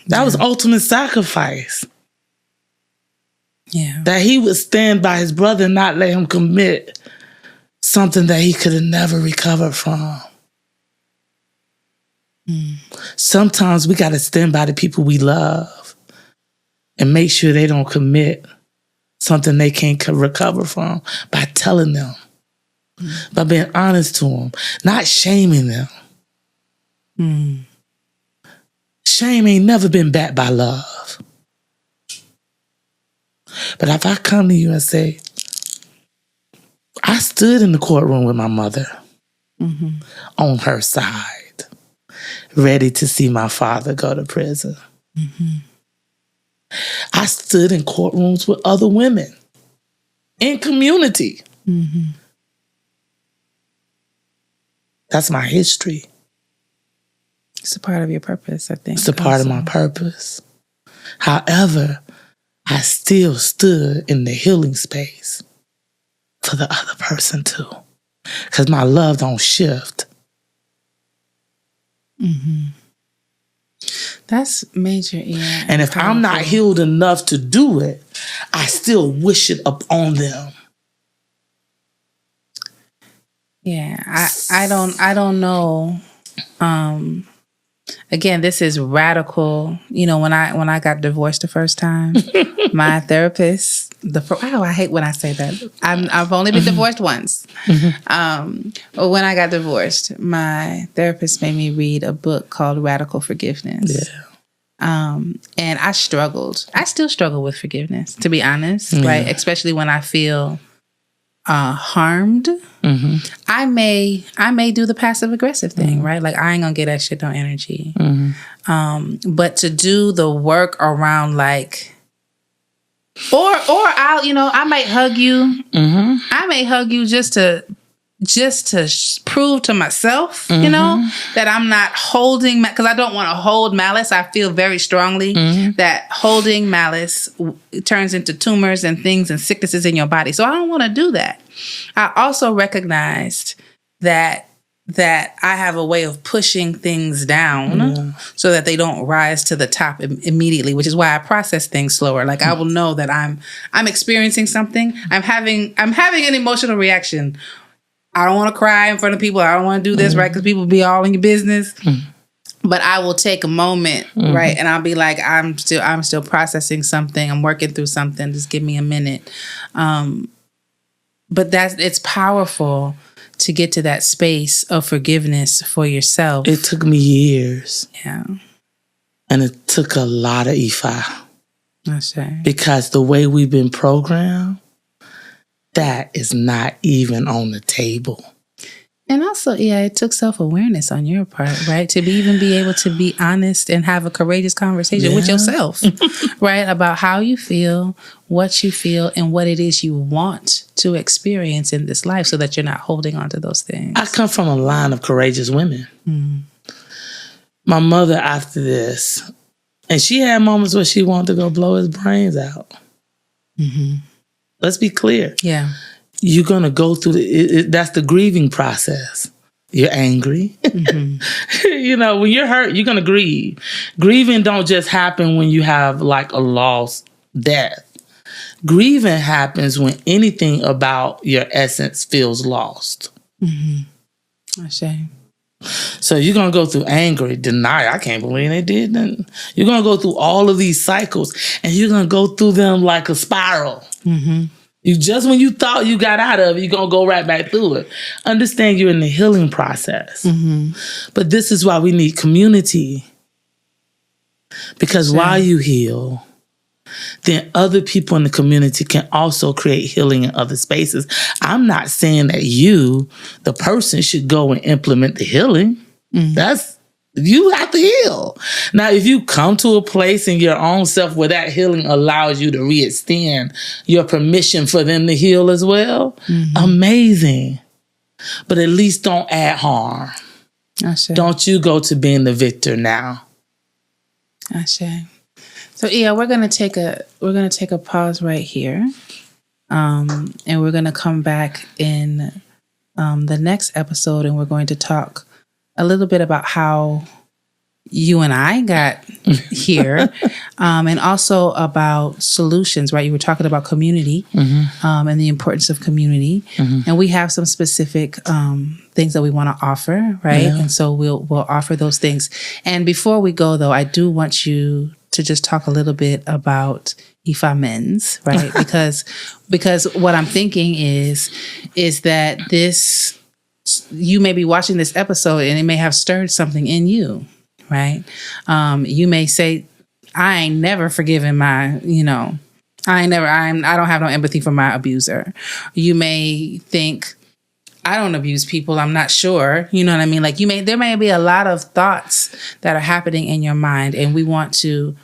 That was ultimate sacrifice. Yeah. That he would stand by his brother and not let him commit something that he could have never recovered from. Sometimes we got to stand by the people we love and make sure they don't commit something they can't recover from by telling them, by being honest to them, not shaming them. Shame ain't never been backed by love. But if I come to you and say, I stood in the courtroom with my mother on her side, ready to see my father go to prison. I stood in courtrooms with other women in community. That's my history. It's a part of your purpose, I think. It's a part of my purpose. However, I still stood in the healing space for the other person too. Because my love don't shift. That's major, yeah. And if I'm not healed enough to do it, I still wish it upon them. Yeah, I don't know Again, this is radical. You know, when I got divorced the first time, my therapist, I hate when I say that. I've only been divorced once. But when I got divorced, my therapist made me read a book called Radical Forgiveness. Yeah. And I struggled. I still struggle with forgiveness, to be honest, right? Especially when I feel harmed. I may do the passive aggressive thing, right? Like, I ain't gonna get that shit no energy. But to do the work around, like, or I might hug you. I may hug you just to prove to myself, that I'm not holding, because I don't want to hold malice. I feel very strongly that holding malice turns into tumors and things and sicknesses in your body. So I don't want to do that. I also recognized that I have a way of pushing things down so that they don't rise to the top immediately, which is why I process things slower. Like, I will know that I'm experiencing something. I'm having an emotional reaction. I don't want to cry in front of people. I don't want to do this, right? Because people be all in your business. But I will take a moment, right? And I'll be like, I'm still processing something. I'm working through something. Just give me a minute. But it's powerful to get to that space of forgiveness for yourself. It took me years. Yeah. And it took a lot of Ifa. That's right. Because the way we've been programmed, that is not even on the table. And also, it took self-awareness on your part, right? To be able to be honest and have a courageous conversation with yourself, right? About how you feel, what you feel, and what it is you want to experience in this life, so that you're not holding on to those things. I come from a line of courageous women. My mother, after this, and she had moments where she wanted to go blow his brains out. Let's be clear. Yeah. You're going to go through that's the grieving process. You're angry. When you're hurt, you're going to grieve. Grieving don't just happen when you have like a lost death. Grieving happens when anything about your essence feels lost. A shame. So you're going to go through anger, denial. I can't believe they did that. You're going to go through all of these cycles, and you're going to go through them like a spiral. You just when you thought you got out of it, you're going to go right back through it. Understand you're in the healing process. But this is why we need community. Because while you heal, then other people in the community can also create healing in other spaces. I'm not saying that you, the person, should go and implement the healing. You have to heal. Now, if you come to a place in your own self where that healing allows you to re-extend your permission for them to heal as well, amazing. But at least don't add harm. Don't you go to being the victor now. So we're gonna take a pause right here, and we're gonna come back in the next episode, and we're going to talk a little bit about how you and I got here, and also about solutions, right? You were talking about community, and the importance of community. And we have some specific things that we want to offer, right? And so we'll offer those things. And before we go, though, I do want you to just talk a little bit about Ifa men's, right? because what I'm thinking is that you may be watching this episode and it may have stirred something in you, right? You may say, I ain't never forgiven my, I don't have no empathy for my abuser. You may think, I don't abuse people. I'm not sure. You know what I mean? Like there may be a lot of thoughts that are happening in your mind, and we want to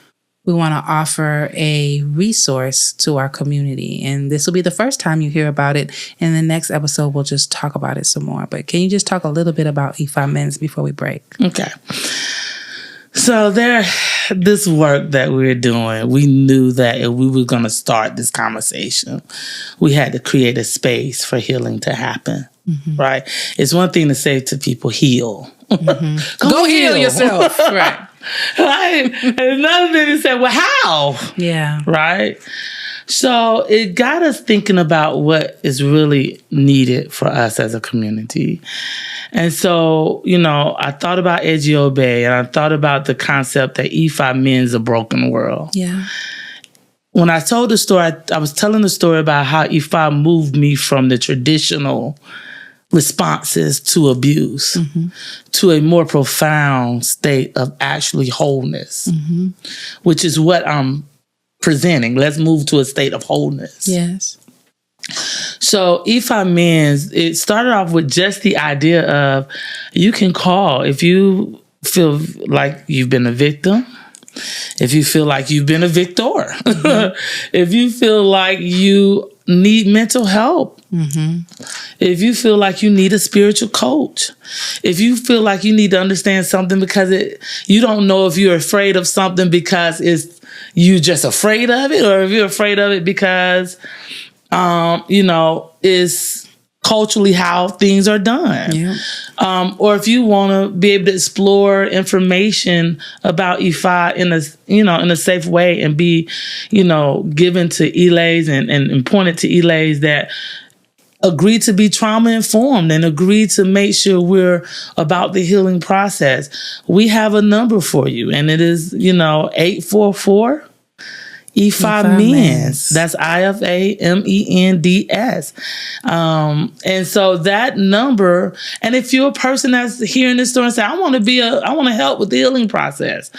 offer a resource to our community. And this will be the first time you hear about it. In the next episode, we'll just talk about it some more. But can you just talk a little bit about Ifa Men's before we break? Okay. So this work that we're doing, we knew that if we were going to start this conversation, we had to create a space for healing to happen, right? It's one thing to say to people, heal. Go heal yourself. Right. And another thing to say, well, how? Yeah. Right? So it got us thinking about what is really needed for us as a community. And so, I thought about Ejiobe, and I thought about the concept that Ifa means a broken world. Yeah. When I told the story, I was telling the story about how Ifa moved me from the traditional responses to abuse to a more profound state of actually wholeness, which is what I'm presenting. Let's move to a state of wholeness. Yes. So Ifa means, it started off with just the idea of you can call if you feel like you've been a victim, if you feel like you've been a victor, if you feel like you need mental help, if you feel like you need a spiritual coach, if you feel like you need to understand something because you don't know if you're afraid of something because you just afraid of it, or if you're afraid of it because is culturally how things are done. Yeah. Or if you want to be able to explore information about Ifa in a safe way and be, given to Iyalodes and pointed to Iyalodes that agree to be trauma informed and agree to make sure we're about the healing process, we have a number for you. And it is, 844 Ifa Men's. That's IFAMENDS. And so that number, and if you're a person that's hearing this story and say, I want to help with the healing process,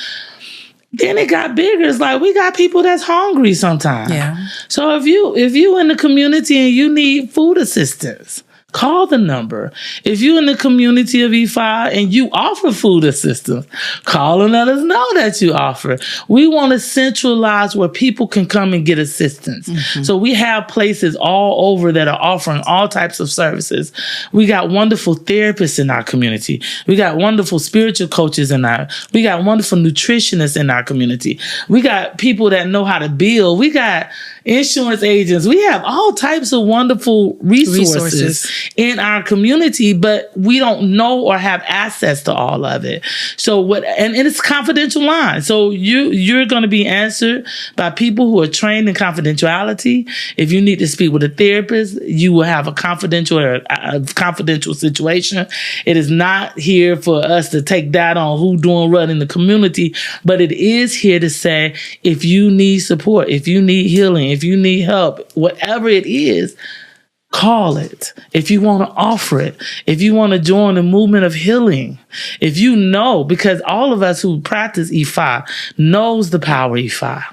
then it got bigger. It's like we got people that's hungry sometimes. Yeah. So if you in the community and you need food assistance, call the number. If you're in the community of Ifa and you offer food assistance, call and let us know that you offer. We want to centralize where people can come and get assistance. So we have places all over that are offering all types of services. We got wonderful therapists in our community. We got wonderful spiritual coaches we got wonderful nutritionists in our community. We got people that know how to build. We got insurance agents. We have all types of wonderful resources in our community, but we don't know or have access to all of it. So and it's confidential line. So you're going to be answered by people who are trained in confidentiality. If you need to speak with a therapist, you will have a confidential situation. It is not here for us to take that on who doing what in the community, but it is here to say, if you need support, if you need healing, if you need help, whatever it is, call it. If you want to offer it, if you want to join the movement of healing, if you know, because all of us who practice Ifa knows the power of Ifa.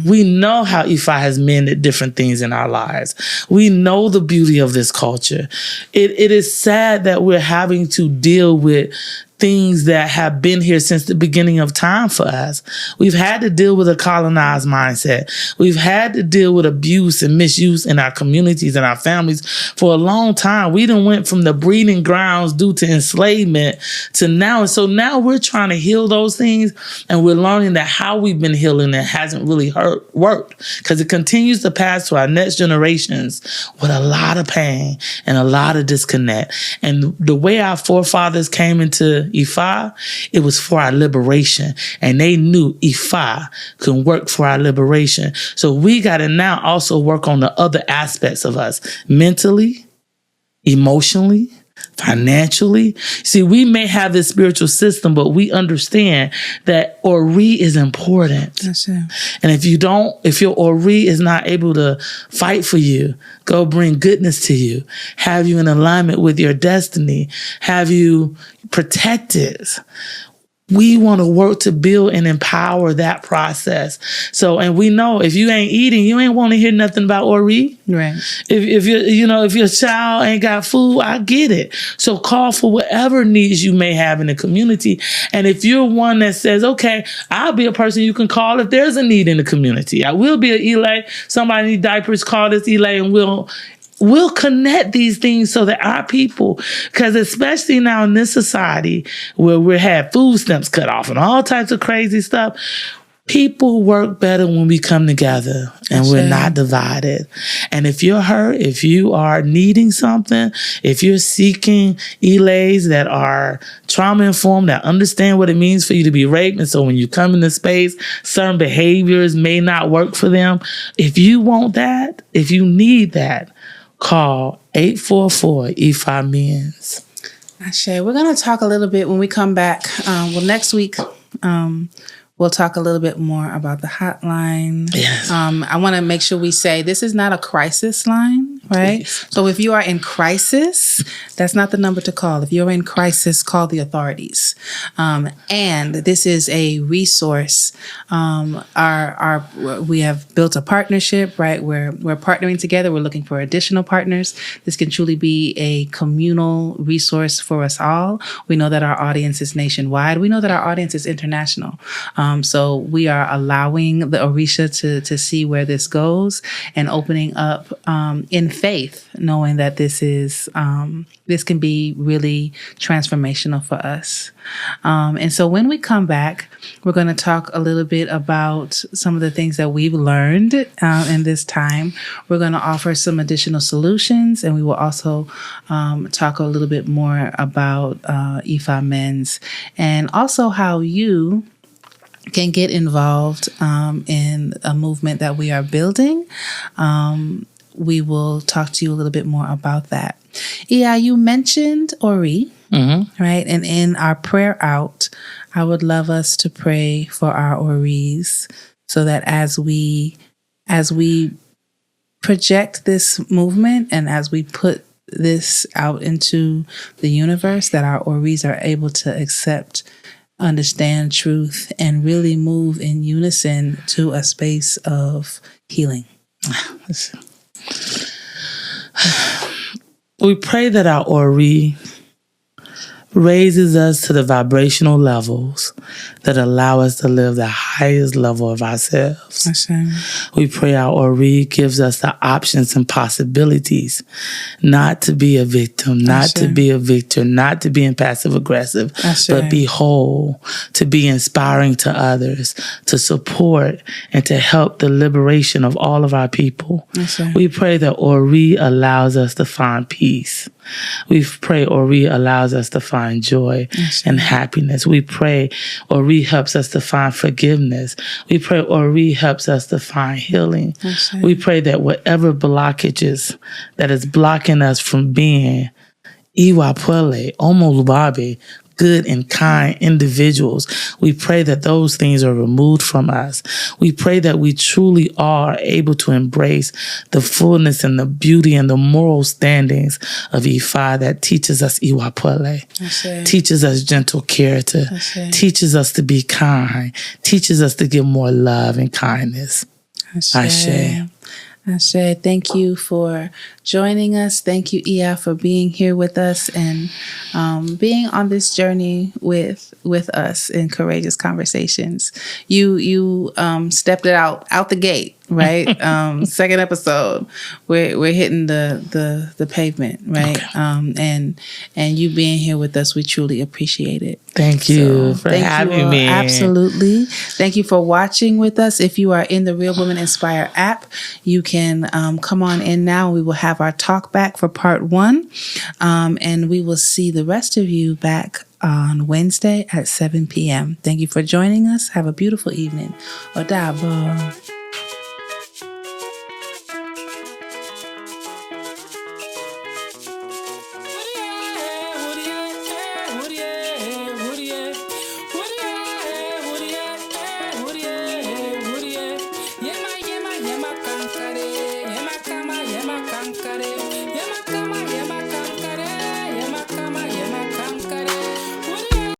We know how Ifa has mended different things in our lives. We know the beauty of this culture. It is sad that we're having to deal with things that have been here since the beginning of time for us. We've had to deal with a colonized mindset. We've had to deal with abuse and misuse in our communities and our families for a long time. We done went from the breeding grounds due to enslavement to now. And so now we're trying to heal those things, and we're learning that how we've been healing it hasn't really worked, because it continues to pass to our next generations with a lot of pain and a lot of disconnect. And the way our forefathers came into Ifa, it was for our liberation, and they knew Ifa can work for our liberation. So we got to now also work on the other aspects of us, mentally, emotionally, financially. See, we may have this spiritual system, but we understand that Ori is important. That's it. And if your Ori is not able to fight for you, go bring goodness to you, have you in alignment with your destiny, have you protected, we want to work to build and empower that process. So, and we know if you ain't eating, you ain't want to hear nothing about Ori. Right. If your child ain't got food, I get it. So call for whatever needs you may have in the community. And if you're one that says, okay, I'll be a person you can call if there's a need in the community. I will be an Iyalode. Somebody need diapers, call this Iyalode, and we'll connect these things so that our people, because especially now in this society where we have food stamps cut off and all types of crazy stuff, People work better when we come together and we're not divided. And if you're hurt, if you are needing something, if you're seeking Iyalodes that are trauma-informed, that understand what it means for you to be raped, and so when you come into space, certain behaviors may not work for them. If you want that, if you need that, call 844-IFA Men's. Ashe, we're going to talk a little bit when we come back. Next week, we'll talk a little bit more about the hotline. Yes. I want to make sure we say this is not a crisis line, right? Please. So if you are in crisis, that's not the number to call. If you're in crisis, call the authorities. And this is a resource. We have built a partnership, right? We're partnering together. We're looking for additional partners. This can truly be a communal resource for us all. We know that our audience is nationwide. We know that our audience is international. So we are allowing the Orisa to see where this goes and opening up in faith, knowing that this can be really transformational for us. And so when we come back, we're going to talk a little bit about some of the things that we've learned in this time. We're going to offer some additional solutions, and we will also talk a little bit more about Ifa Men's and also how you can get involved in a movement that we are building. We will talk to you a little bit more about that. Yeah, you mentioned Ori, right? And in our prayer out, I would love us to pray for our Oris so that as we project this movement and as we put this out into the universe, that our Oris are able to accept, understand truth, and really move in unison to a space of healing. We pray that our Ori raises us to the vibrational levels that allow us to live the highest level of ourselves. We pray our Ori gives us the options and possibilities not to be a victim, not to be a victor, not to be in passive-aggressive, but be whole, to be inspiring to others, to support and to help the liberation of all of our people. We pray that Ori allows us to find peace. We pray Ori allows us to find joy and happiness. We pray Ori helps us to find forgiveness. We pray Ori helps us to find healing. We pray that whatever blockages that is blocking us from being Iwa Pele, Omo Lubabe, good and kind individuals, we pray that those things are removed from us. We pray that we truly are able to embrace the fullness and the beauty and the moral standings of Ifa that teaches us Iwa Pele, teaches us gentle character, teaches us to be kind, teaches us to give more love and kindness. Ashe. Ashe, thank you for joining us. Thank you, Iya, for being here with us and being on this journey with us in Courageous Conversations. You stepped it out the gate, right? Second episode, we're hitting the pavement, right? Okay. And you being here with us, we truly appreciate it. Thank you for having me. Absolutely. Thank you for watching with us. If you are in the Real Women Inspire app, you can come on in now. We will have our talk back for part 1. And we will see the rest of you back on Wednesday at 7 p.m. Thank you for joining us. Have a beautiful evening. Odabo.